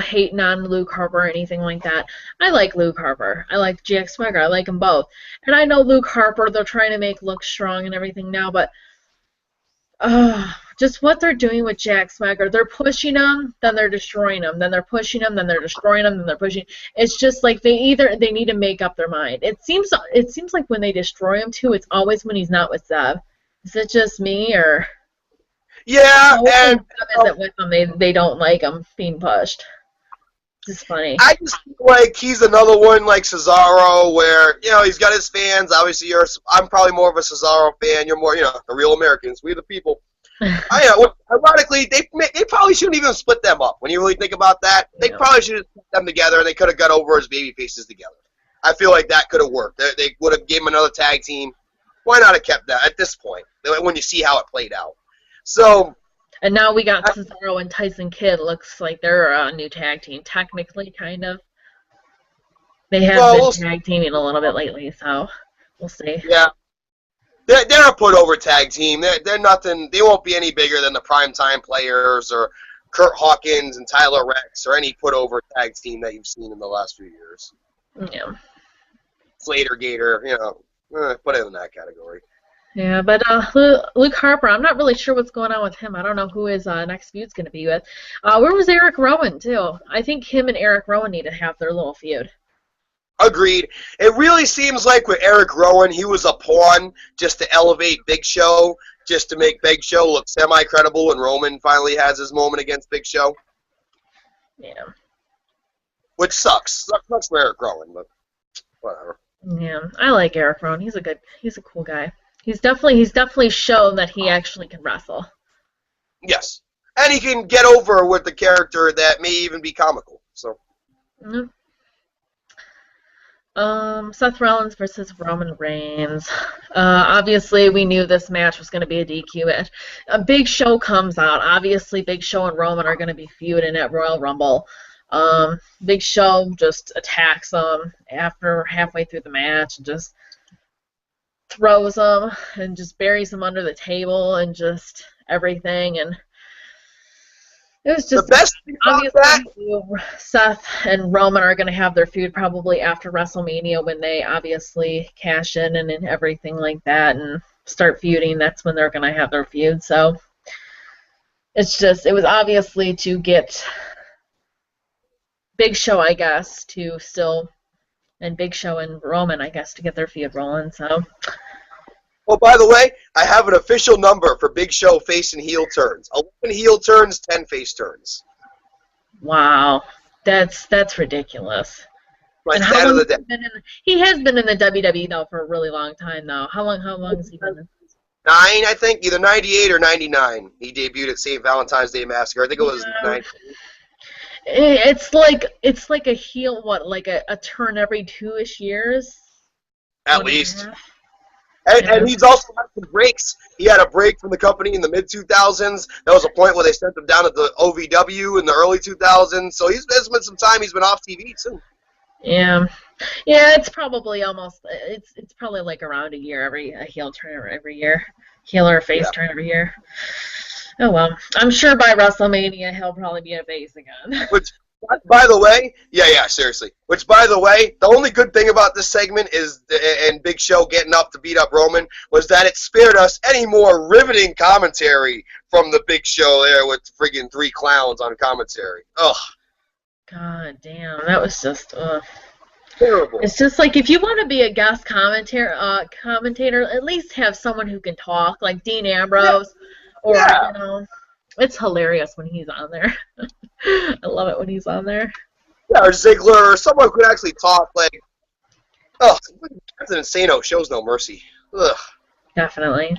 hating on Luke Harper or anything like that. I like Luke Harper. I like Jack Swagger. I like them both. And I know Luke Harper, they're trying to make look strong and everything now, but just what they're doing with Jack Swagger. They're pushing him, then they're destroying him. Then they're pushing him, then they're destroying him, then they're pushing. It's just like they need to make up their mind. It seems like when they destroy him too, it's always when he's not with Zev. Is it just me or? Yeah, and isn't with them. They don't like him being pushed. It's funny. I just feel like he's another one like Cesaro, where he's got his fans. Obviously, I'm probably more of a Cesaro fan. You're more, the real Americans. We the people. Ironically, they probably shouldn't even split them up. When you really think about that, they probably should have put them together, and they could have got over as baby faces together. I feel like that could have worked. They would have given him another tag team. Why not have kept that at this point? When you see how it played out. So, and now we got Cesaro and Tyson Kidd. Looks like they're a new tag team, technically, kind of. They have been tag teaming a little bit lately, so we'll see. Yeah. they're a put over tag team. They're nothing. They won't be any bigger than the Primetime Players or Kurt Hawkins and Tyler Rex or any put over tag team that you've seen in the last few years. Yeah. Slater Gator, put it in that category. Yeah, but Luke Harper, I'm not really sure what's going on with him. I don't know who his next feud's going to be with. Where was Eric Rowan, too? I think him and Eric Rowan need to have their little feud. Agreed. It really seems like with Eric Rowan, he was a pawn just to elevate Big Show, just to make Big Show look semi-credible when Roman finally has his moment against Big Show. Yeah. Which sucks. Sucks for Eric Rowan, but whatever. Yeah, I like Eric Rowan. He's a cool guy. He's definitely shown that he actually can wrestle. Yes. And he can get over with the character that may even be comical. So. Mm-hmm. Seth Rollins versus Roman Reigns. Obviously, we knew this match was going to be a DQ match. A Big Show comes out. Obviously, Big Show and Roman are going to be feuding at Royal Rumble. Big Show just attacks him after halfway through the match and just throws him and just buries him under the table and just everything. And it was just the best thing about that. Seth and Roman are going to have their feud probably after WrestleMania when they obviously cash in and everything like that and start feuding. That's when they're going to have their feud. So it was obviously to get Big Show, I guess, and Big Show and Roman, I guess, to get their feud rolling. So. Well, by the way, I have an official number for Big Show face and heel turns. 11 heel turns, 10 face turns. Wow, that's ridiculous. My stat of the day. He has been in the WWE though for a really long time though. How long has he been in? 9, I think, either 98 or 99. He debuted at St. Valentine's Day Massacre. I think it was 9. It's like a heel, like a turn every 2-ish years? At least. And he's also had some breaks. He had a break from the company in the mid-2000s. That was a point where they sent him down to the OVW in the early 2000s. So there's been some time he's been off TV, too. Yeah. Yeah, it's probably it's probably like around a year, a heel turn every year. Heel or face turn every year. Oh, well. I'm sure by WrestleMania he'll probably be a face again. Which, by the way, seriously. Which, by the way, the only good thing about this segment is, and Big Show getting up to beat up Roman, was that it spared us any more riveting commentary from the Big Show there with friggin' 3 clowns on commentary. Ugh. God damn, that was just, terrible. It's just like, if you want to be a guest commentator, at least have someone who can talk, like Dean Ambrose, or, it's hilarious when he's on there. I love it when he's on there. Yeah, or Ziggler, or someone who could actually talk, like, Captain Insano shows no mercy. Ugh. Definitely.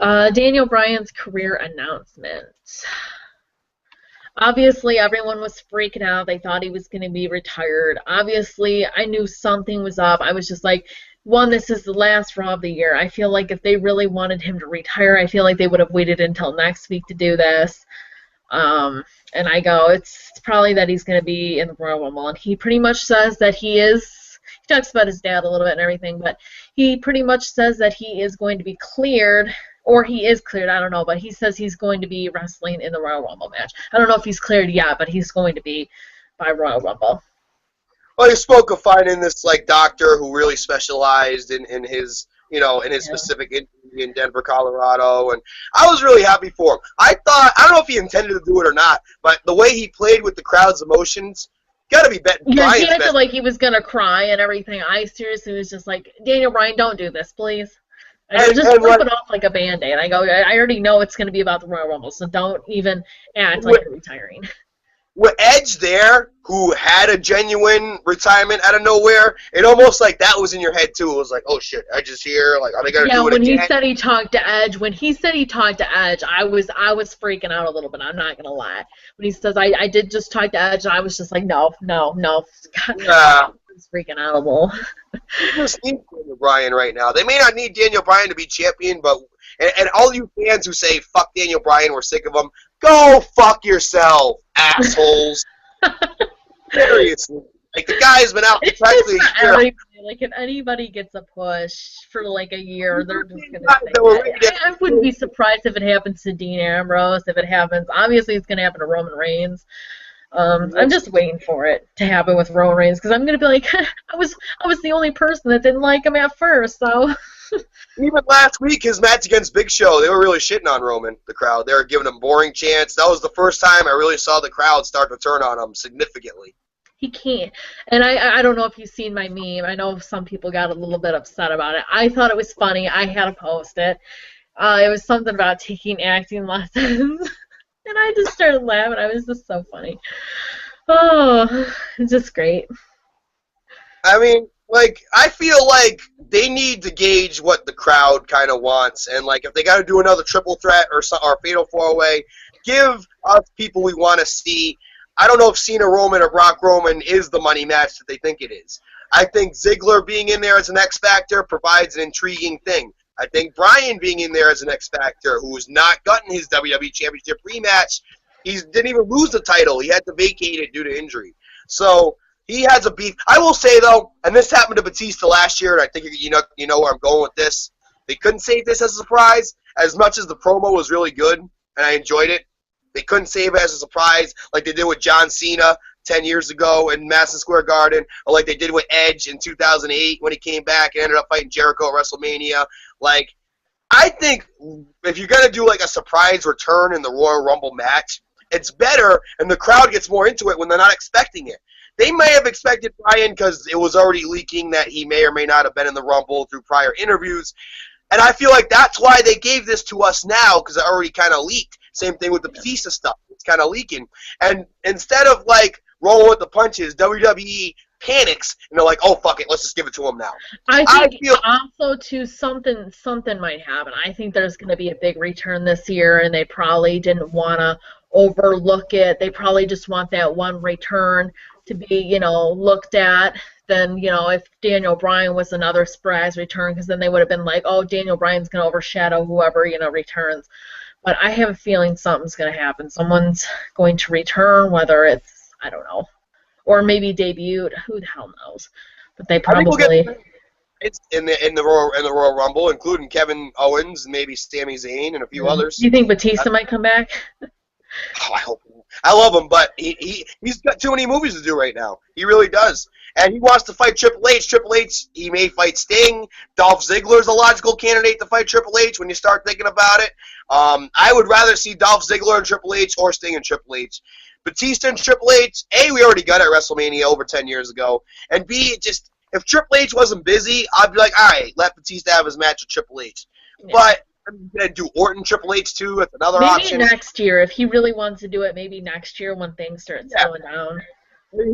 Daniel Bryan's career announcement. Obviously, everyone was freaking out. They thought he was going to be retired. Obviously, I knew something was up. I was just like, one, this is the last Raw of the year. I feel like if they really wanted him to retire, I feel like they would have waited until next week to do this. And I go, it's probably that he's going to be in the Royal Rumble. And he pretty much says that he talks about his dad a little bit and everything, but he pretty much says that he is going to be cleared, or he is cleared, I don't know, but he says he's going to be wrestling in the Royal Rumble match. I don't know if he's cleared yet, but he's going to be by Royal Rumble. Well, he spoke of finding this doctor who really specialized in his specific injury in Denver, Colorado, and I was really happy for him. I don't know if he intended to do it or not, but the way he played with the crowd's emotions, gotta be betting. Yeah, he acted like he was gonna cry and everything. I seriously was just like, Daniel Bryan, don't do this, please. Just rip it off like a Band-Aid. I go, I already know it's gonna be about the Royal Rumble, so don't even act like you're retiring. With Edge there, who had a genuine retirement out of nowhere, it almost like that was in your head too. It was like, oh shit, Edge is here. Like, are they gonna do it again? When he said he talked to Edge, I was freaking out a little bit. I'm not gonna lie. When he says I did just talk to Edge, I was just like, no. God, I was freaking out a little. They just need Daniel Bryan right now. They may not need Daniel Bryan to be champion, but and all you fans who say fuck Daniel Bryan, we're sick of him. Go fuck yourself, assholes. Seriously. Like, the guy's been out for It's practically just a not year. everybody. Like, if anybody gets a push for like a year, they're just gonna Guys say that were that. ready to- I wouldn't be surprised if it happens to Dean Ambrose. If it happens, obviously it's gonna happen to Roman Reigns. I'm just waiting for it to happen with Roman Reigns because I'm gonna be like, I was the only person that didn't like him at first, so. Even last week, his match against Big Show, they were really shitting on Roman, the crowd. They were giving him boring chants. That was the first time I really saw the crowd start to turn on him significantly. He can't. And I don't know if you've seen my meme. I know some people got a little bit upset about it. I thought it was funny. I had to post it. It was something about taking acting lessons. And I just started laughing. I was just so funny. Oh, it's just great. I mean, like, I feel like they need to gauge what the crowd kind of wants, and like, if they got to do another triple threat or fatal four-way, give us people we want to see. I don't know if Cena Roman or Brock Roman is the money match that they think it is. I think Ziggler being in there as an X Factor provides an intriguing thing. I think Bryan being in there as an X Factor, who's not gotten his WWE Championship rematch, he didn't even lose the title. He had to vacate it due to injury. So he has a beef. I will say, though, and this happened to Batista last year, and I think you know where I'm going with this. They couldn't save this as a surprise. As much as the promo was really good, and I enjoyed it, they couldn't save it as a surprise like they did with John Cena 10 years ago in Madison Square Garden, or like they did with Edge in 2008 when he came back and ended up fighting Jericho at WrestleMania. Like, I think if you're going to do like a surprise return in the Royal Rumble match, it's better and the crowd gets more into it when they're not expecting it. They may have expected Bryan because it was already leaking that he may or may not have been in the Rumble through prior interviews. And I feel like that's why they gave this to us now, because it already kind of leaked. Same thing with the Batista stuff. It's kind of leaking. And instead of, like, rolling with the punches, WWE panics, and they're like, oh, fuck it, let's just give it to him now. I think also, too, something might happen. I think there's going to be a big return this year, and they probably didn't want to overlook it. They probably just want that one return to be, looked at. Then, if Daniel Bryan was another surprise return, because then they would have been like, oh, Daniel Bryan's going to overshadow whoever, returns. But I have a feeling something's going to happen. Someone's going to return, whether it's, I don't know, or maybe debuted. Who the hell knows? But they probably... It's in the Royal Rumble, including Kevin Owens, maybe Sami Zayn, and a few others. Do you think Batista might come back? Oh, I hope. I love him, but he's got too many movies to do right now. He really does. And he wants to fight Triple H. Triple H, he may fight Sting. Dolph Ziggler's a logical candidate to fight Triple H when you start thinking about it. I would rather see Dolph Ziggler and Triple H or Sting and Triple H. Batista and Triple H, A, we already got it at WrestleMania over 10 years ago. And B, if Triple H wasn't busy, I'd be like, all right, let Batista have his match with Triple H. Yeah. But I'm going to do Orton Triple H too. That's another option. Maybe next year. If he really wants to do it, maybe next year when things start slowing down.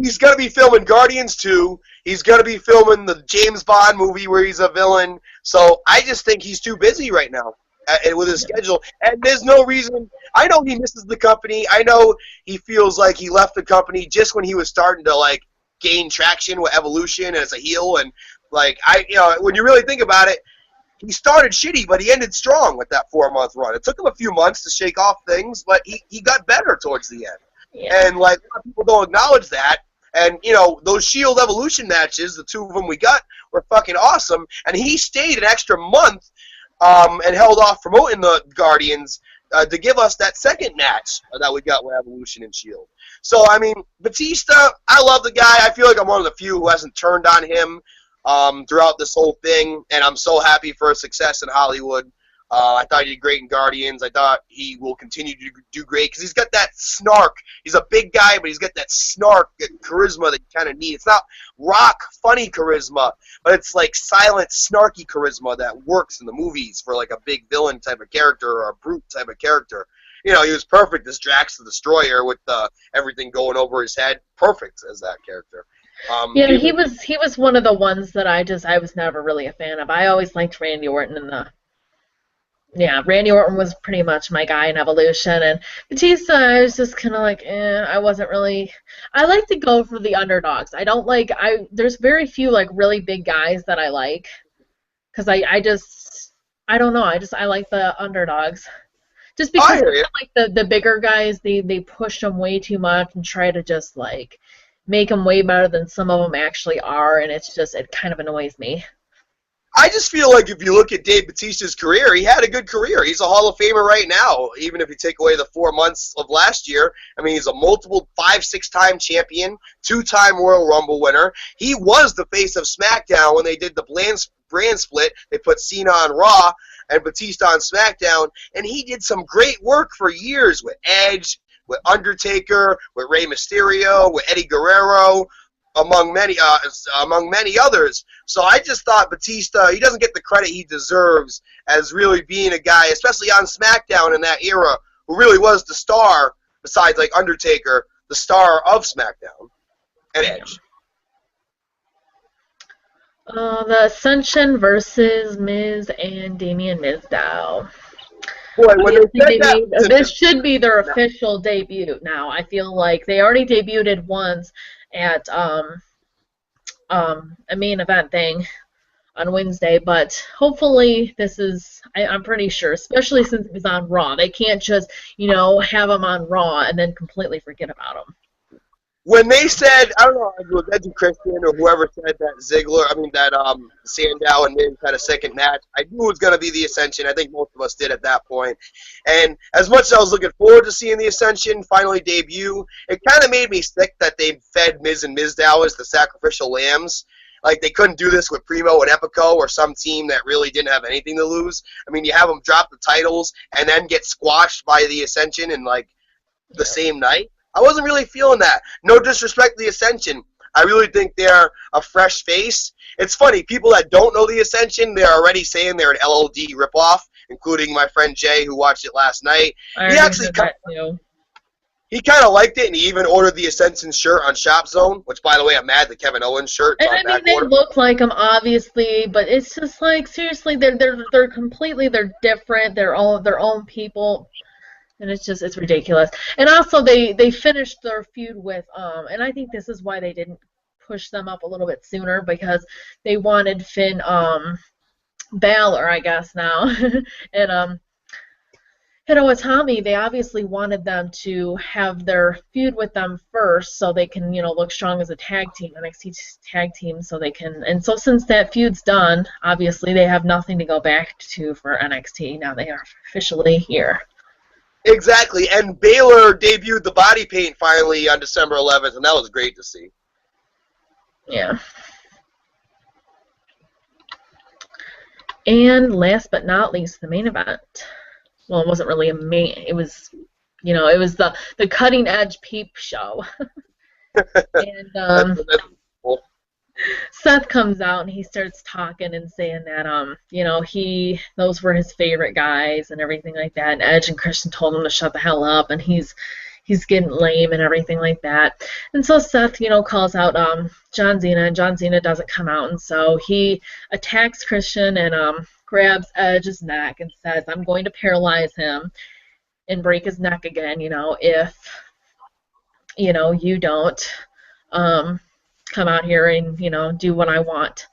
He's going to be filming Guardians 2. He's going to be filming the James Bond movie where he's a villain. So I just think he's too busy right now with his schedule. And there's no reason. I know he misses the company. I know he feels like he left the company just when he was starting to, like, gain traction with Evolution as a heel. And, like, when you really think about it, he started shitty, but he ended strong with that 4-month run. It took him a few months to shake off things, but he got better towards the end. Yeah. And, like, a lot of people don't acknowledge that. And, those Shield Evolution matches, the two of them we got, were fucking awesome. And he stayed an extra month and held off promoting the Guardians to give us that second match that we got with Evolution and Shield. So, I mean, Batista, I love the guy. I feel like I'm one of the few who hasn't turned on him throughout this whole thing, and I'm so happy for his success in Hollywood. I thought he did great in Guardians. I thought he will continue to do great because he's got that snark. He's a big guy, but he's got that snark, that charisma that you kind of need. It's not rock, funny charisma, but it's like silent, snarky charisma that works in the movies for like a big villain type of character or a brute type of character. He was perfect as Drax the Destroyer with everything going over his head. Perfect as that character. He was one of the ones that I was never really a fan of. I always liked Randy Orton Randy Orton was pretty much my guy in Evolution, and Batista, I was just kind of like, I wasn't really. I like to go for the underdogs. I don't like. There's very few like really big guys that I like, because I don't know. I like the underdogs, just because like the bigger guys they push them way too much and try to just like make them way better than some of them actually are, and it's just, it kind of annoys me. I just feel like if you look at Dave Batista's career, he had a good career. He's a Hall of Famer right now, even if you take away the 4 months of last year. I mean, he's a multiple 5-6-time champion, 2-time Royal Rumble winner. He was the face of SmackDown when they did the brand split. They put Cena on Raw and Batista on SmackDown, and he did some great work for years with Edge, with Undertaker, with Rey Mysterio, with Eddie Guerrero, among many others. So I just thought Batista, he doesn't get the credit he deserves as really being a guy, especially on SmackDown in that era, who really was the star, besides like Undertaker, the star of SmackDown and Edge. The Ascension versus Miz and Damien Mizdow. Boy, when they said this should be their official debut now. I feel like they already debuted once at a main event thing on Wednesday, but hopefully this is, I'm pretty sure, especially since it was on Raw. They can't just, have them on Raw and then completely forget about them. When they said, I don't know, it was Eddie Christian or whoever said that Sandow and Miz had a second match, I knew it was going to be the Ascension. I think most of us did at that point. And as much as I was looking forward to seeing the Ascension finally debut, it kind of made me sick that they fed Miz and Mizdow as the sacrificial lambs. Like, they couldn't do this with Primo and Epico or some team that really didn't have anything to lose. I mean, you have them drop the titles and then get squashed by the Ascension in, the same night. I wasn't really feeling that. No disrespect to the Ascension. I really think they're a fresh face. It's funny, people that don't know the Ascension, they're already saying they're an LLD ripoff, including my friend Jay, who watched it last night. He kind of liked it, and he even ordered the Ascension shirt on Shop Zone, which, by the way, I'm mad the Kevin Owens shirt. And I mean, they look like them, obviously, but it's just like, seriously, they're different. They're all their own people. And it's ridiculous. And also, they finished their feud with, and I think this is why they didn't push them up a little bit sooner, because they wanted Finn Balor, I guess, now. and Tommy, they obviously wanted them to have their feud with them first so they can, look strong as a tag team, NXT tag team, so they can, and so since that feud's done, obviously they have nothing to go back to for NXT. Now they are officially here. Exactly, and Baylor debuted the body paint finally on December 11th, and that was great to see. Yeah. And last but not least, the main event. Well, it wasn't really a main, it was, it was the Cutting Edge Peep Show. And that's cool. Seth comes out and he starts talking and saying that those were his favorite guys and everything like that, and Edge and Christian told him to shut the hell up, and he's getting lame and everything like that. And so Seth, calls out John Cena, and John Cena doesn't come out, and so he attacks Christian and grabs Edge's neck and says, "I'm going to paralyze him and break his neck again, if you don't come out here and, do what I want."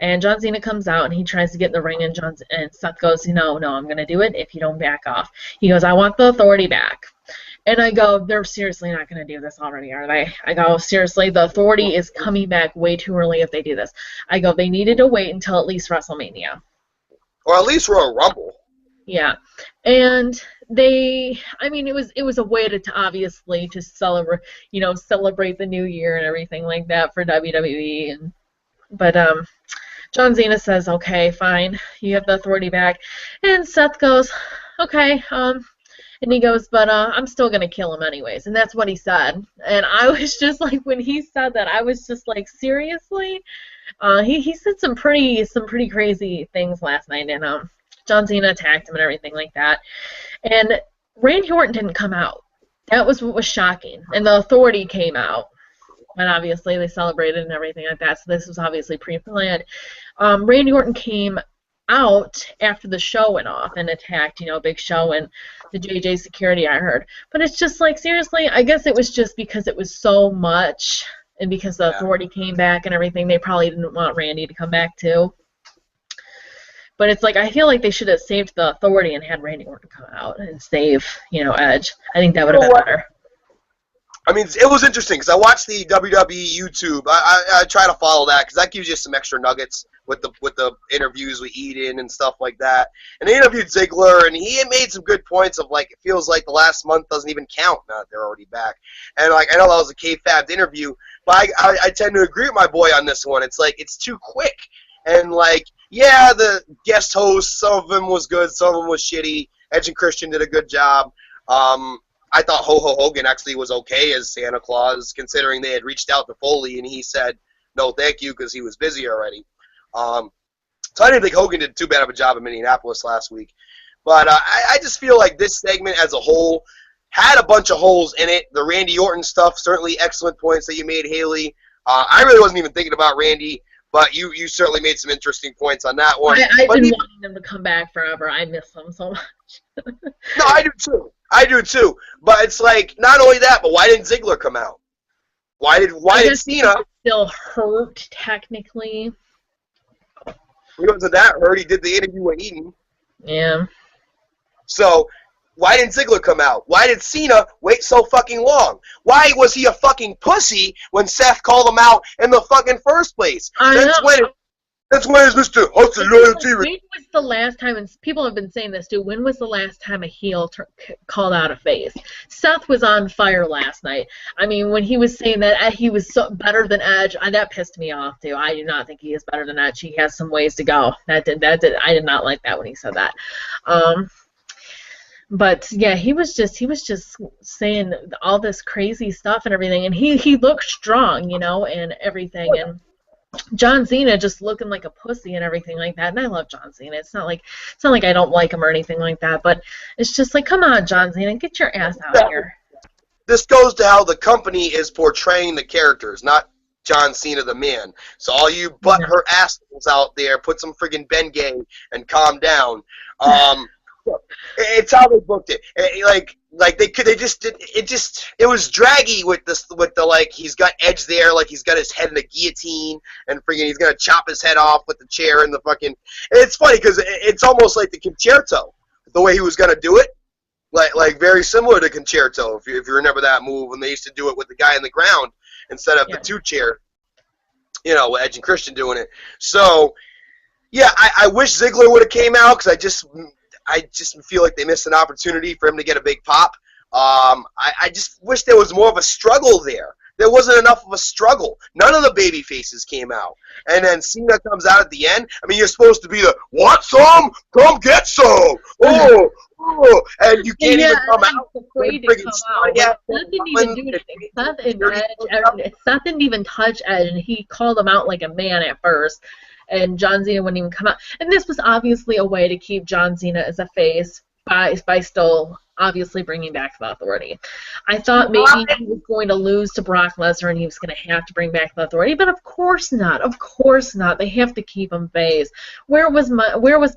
And John Cena comes out and he tries to get in the ring, and Seth goes, no, I'm going to do it if you don't back off. He goes, "I want the Authority back." And I go, they're seriously not going to do this already, are they? I go, seriously, the Authority is coming back way too early if they do this. I go, they needed to wait until at least WrestleMania. Or at least Royal Rumble. Yeah. And it was a way to obviously to celebrate, celebrate the new year and everything like that for WWE. But John Cena says, "Okay, fine, you have the Authority back." And Seth goes, "Okay, and he goes, "But I'm still gonna kill him anyways." And that's what he said. And I was just like, when he said that, I was just like, seriously? He said some pretty crazy things last night, and John Cena attacked him and everything like that. And Randy Orton didn't come out. That was what was shocking. And the Authority came out. And obviously they celebrated and everything like that, so this was obviously pre-planned. Randy Orton came out after the show went off and attacked, Big Show and the JJ Security, I heard. But it's just like, seriously, I guess it was just because it was so much, and because the Authority came back and everything, they probably didn't want Randy to come back too. But it's like, I feel like they should have saved the Authority and had Randy Orton come out and save, Edge. I think that would have been better. I mean, it was interesting because I watched the WWE YouTube. I try to follow that because that gives you some extra nuggets with the interviews with Eden and stuff like that. And they interviewed Ziggler, and he made some good points of like it feels like the last month doesn't even count now that they're already back. And like I know that was a kayfabe interview, but I tend to agree with my boy on this one. It's like it's too quick, and like yeah, the guest hosts, some of them was good, some of them was shitty. Edge and Christian did a good job. I thought Hogan actually was okay as Santa Claus, considering they had reached out to Foley and he said no thank you because he was busy already. So I didn't think Hogan did too bad of a job in Minneapolis last week. But I just feel like this segment as a whole had a bunch of holes in it. The Randy Orton stuff, certainly excellent points that you made, Haley. I really wasn't even thinking about Randy, but you certainly made some interesting points on that one. I've been wanting them to come back forever. I miss them so much. No, I do too. I do too. But it's like not only that, but why didn't Ziggler come out? Why did Cena still hurt technically? He wasn't that hurt. He did the interview with Eden. Yeah. So why didn't Ziggler come out? Why did Cena wait so fucking long? Why was he a fucking pussy when Seth called him out in the fucking first place? That's when it's Mr. Hudson Loyalty. When was the last time, and people have been saying this too, when was the last time a heel called out a face? Seth was on fire last night. I mean, when he was saying that he was so better than Edge, that pissed me off too. I do not think he is better than Edge. He has some ways to go. I did not like that when he said that. But yeah, he was just saying all this crazy stuff and everything, and he looked strong, and everything, and John Cena just looking like a pussy and everything like that. And I love John Cena. It's not like I don't like him or anything like that, but it's just like, come on, John Cena, get your ass out here. This goes to how the company is portraying the characters, not John Cena the man. So all you butthurt assholes out there, put some friggin' Bengay and calm down. It's how they booked it. It was draggy with the like he's got Edge there, like he's got his head in a guillotine and friggin' he's gonna chop his head off with the chair and the fucking. It's funny because it's almost like the Concerto, the way he was gonna do it, like very similar to Concerto if you remember that move when they used to do it with the guy in the ground instead of the two chair, with Edge and Christian doing it. So yeah, I wish Ziggler would have came out because I just feel like they missed an opportunity for him to get a big pop. I just wish there was more of a struggle there. There wasn't enough of a struggle. None of the baby faces came out. And then Cena comes out at the end. I mean, you're supposed to be the, want some? Come get some. Oh. And you can't even come out. Afraid to come out. Seth didn't even do anything. Seth didn't even touch Edge, and he called him out like a man at first. And John Cena wouldn't even come out. And this was obviously a way to keep John Cena as a face by still obviously bringing back the Authority. I thought maybe he was going to lose to Brock Lesnar and he was going to have to bring back the Authority, but of course not. Of course not. They have to keep him face. Where was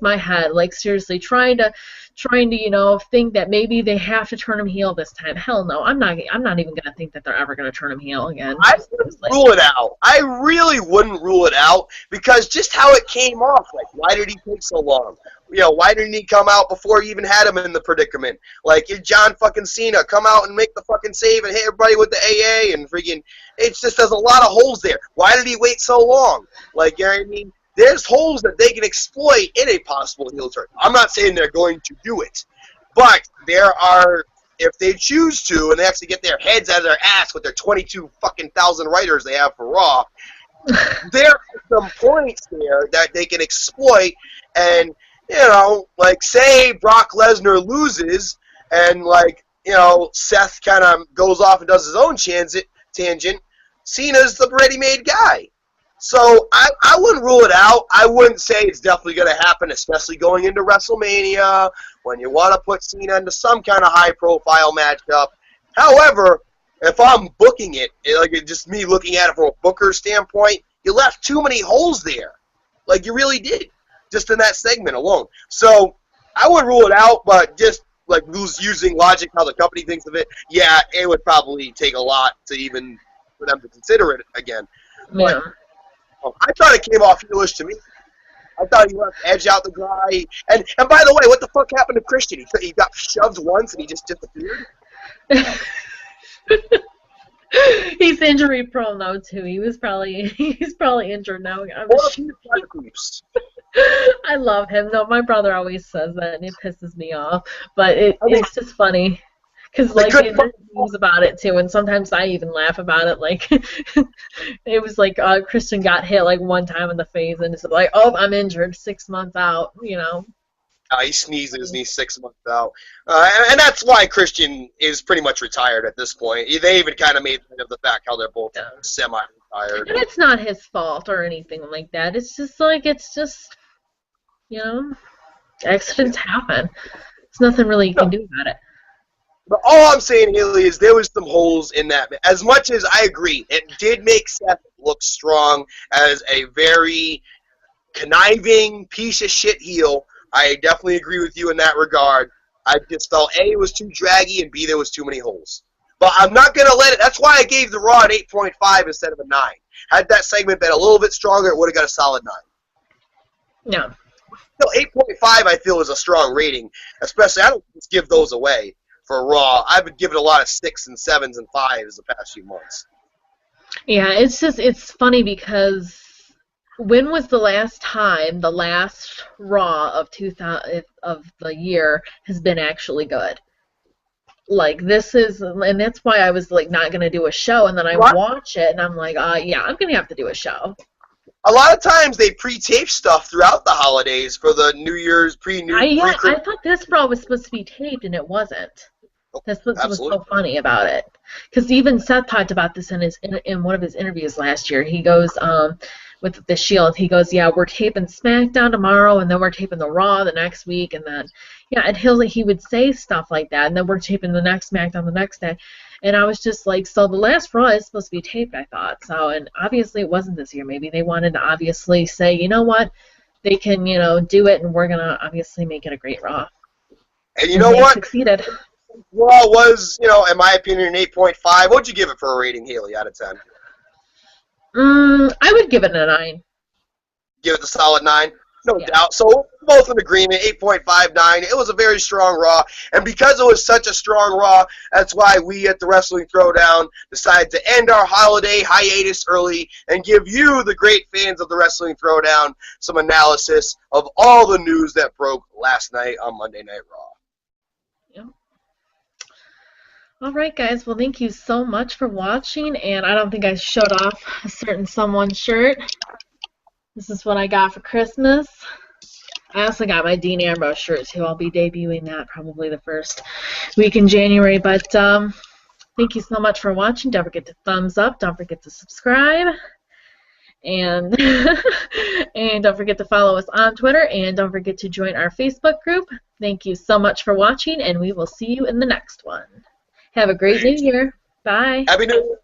my head? Like seriously, trying to think that maybe they have to turn him heel this time. Hell no. I'm not even going to think that they're ever going to turn him heel again. I wouldn't rule it out. I really wouldn't rule it out because just how it came off. Like, why did he take so long? Why didn't he come out before you even had him in the predicament? Like, you're John fucking Cena. Come out and make the fucking save and hit everybody with the AA and freaking. It's just there's a lot of holes there. Why did he wait so long? Like, you know what I mean? There's holes that they can exploit in a possible heel turn. I'm not saying they're going to do it, but there are, if they choose to, and they actually get their heads out of their ass with their 22 fucking thousand writers they have for Raw, there are some points there that they can exploit. And like say Brock Lesnar loses, and Seth kind of goes off and does his own tangent. Cena's the ready-made guy. So I wouldn't rule it out. I wouldn't say it's definitely going to happen, especially going into WrestleMania when you want to put Cena into some kind of high-profile matchup. However, if I'm booking it, like it's just me looking at it from a booker standpoint, you left too many holes there. Like you really did, just in that segment alone. So I wouldn't rule it out, but just like using logic, how the company thinks of it, yeah, it would probably take a lot to even for them to consider it again. Yeah. But I thought it came off heelish to me. I thought he left Edge out to dry. And by the way, what the fuck happened to Christian? He got shoved once and he just disappeared? He's injury prone though too. He's probably injured now. I love him though. My brother always says that, and it pisses me off. But it's just funny because like they make memes about it too, and sometimes I even laugh about it. Like it was like Christian got hit like one time in the face, and it's like, oh, I'm injured, 6 months out. You know. He sneezes and he's 6 months out. And that's why Christian is pretty much retired at this point. They even kind of made fun of the fact how they're both semi-retired. And it's not his fault or anything like that. It's just like, you know, accidents happen. There's nothing really you can do about it. But all I'm saying, Haley, is there was some holes in that. As much as I agree, it did make Seth look strong as a very conniving piece of shit heel. I definitely agree with you in that regard. I just felt A, it was too draggy, and B, there was too many holes. But I'm not going to let it. That's why I gave the Raw an 8.5 instead of a 9. Had that segment been a little bit stronger, it would have got a solid 9. No. So 8.5, I feel, is a strong rating. Especially, I don't just give those away for Raw. I've been giving a lot of 6s and 7s and 5s the past few months. Yeah, it's funny because when was the last time the last Raw of 2000 of the year has been actually good? Like this is, and that's why I was like not gonna do a show, and then I watch it and I'm like, yeah, I'm gonna have to do a show. A lot of times they pre-tape stuff throughout the holidays for the New Year's I thought this Raw was supposed to be taped and it wasn't. That's what was so funny about it. Because even Seth talked about this in one of his interviews last year. He goes, with the Shield, he goes, yeah, we're taping SmackDown tomorrow, and then we're taping the Raw the next week, and then, yeah, and he would say stuff like that, and then we're taping the next SmackDown the next day. And I was just like, so the last Raw is supposed to be taped, I thought. So, and obviously it wasn't this year. Maybe they wanted to obviously say, you know what, they can, do it, and we're going to obviously make it a great Raw. And you know what? Succeeded. Raw was, in my opinion, an 8.5. What'd you give it for a rating, Haley, out of 10? I would give it a 9. Give it a solid 9? No doubt. So we're both in agreement, 8.59. It was a very strong Raw. And because it was such a strong Raw, that's why we at the Wrestling Throwdown decided to end our holiday hiatus early and give you, the great fans of the Wrestling Throwdown, some analysis of all the news that broke last night on Monday Night Raw. Yep. All right, guys. Well, thank you so much for watching. And I don't think I showed off a certain someone shirt. This is what I got for Christmas. I also got my Dean Ambrose shirt, too. I'll be debuting that probably the first week in January. But thank you so much for watching. Don't forget to thumbs up. Don't forget to subscribe. And, and don't forget to follow us on Twitter. And don't forget to join our Facebook group. Thank you so much for watching, and we will see you in the next one. Have a great New Year. Bye. Happy New Year.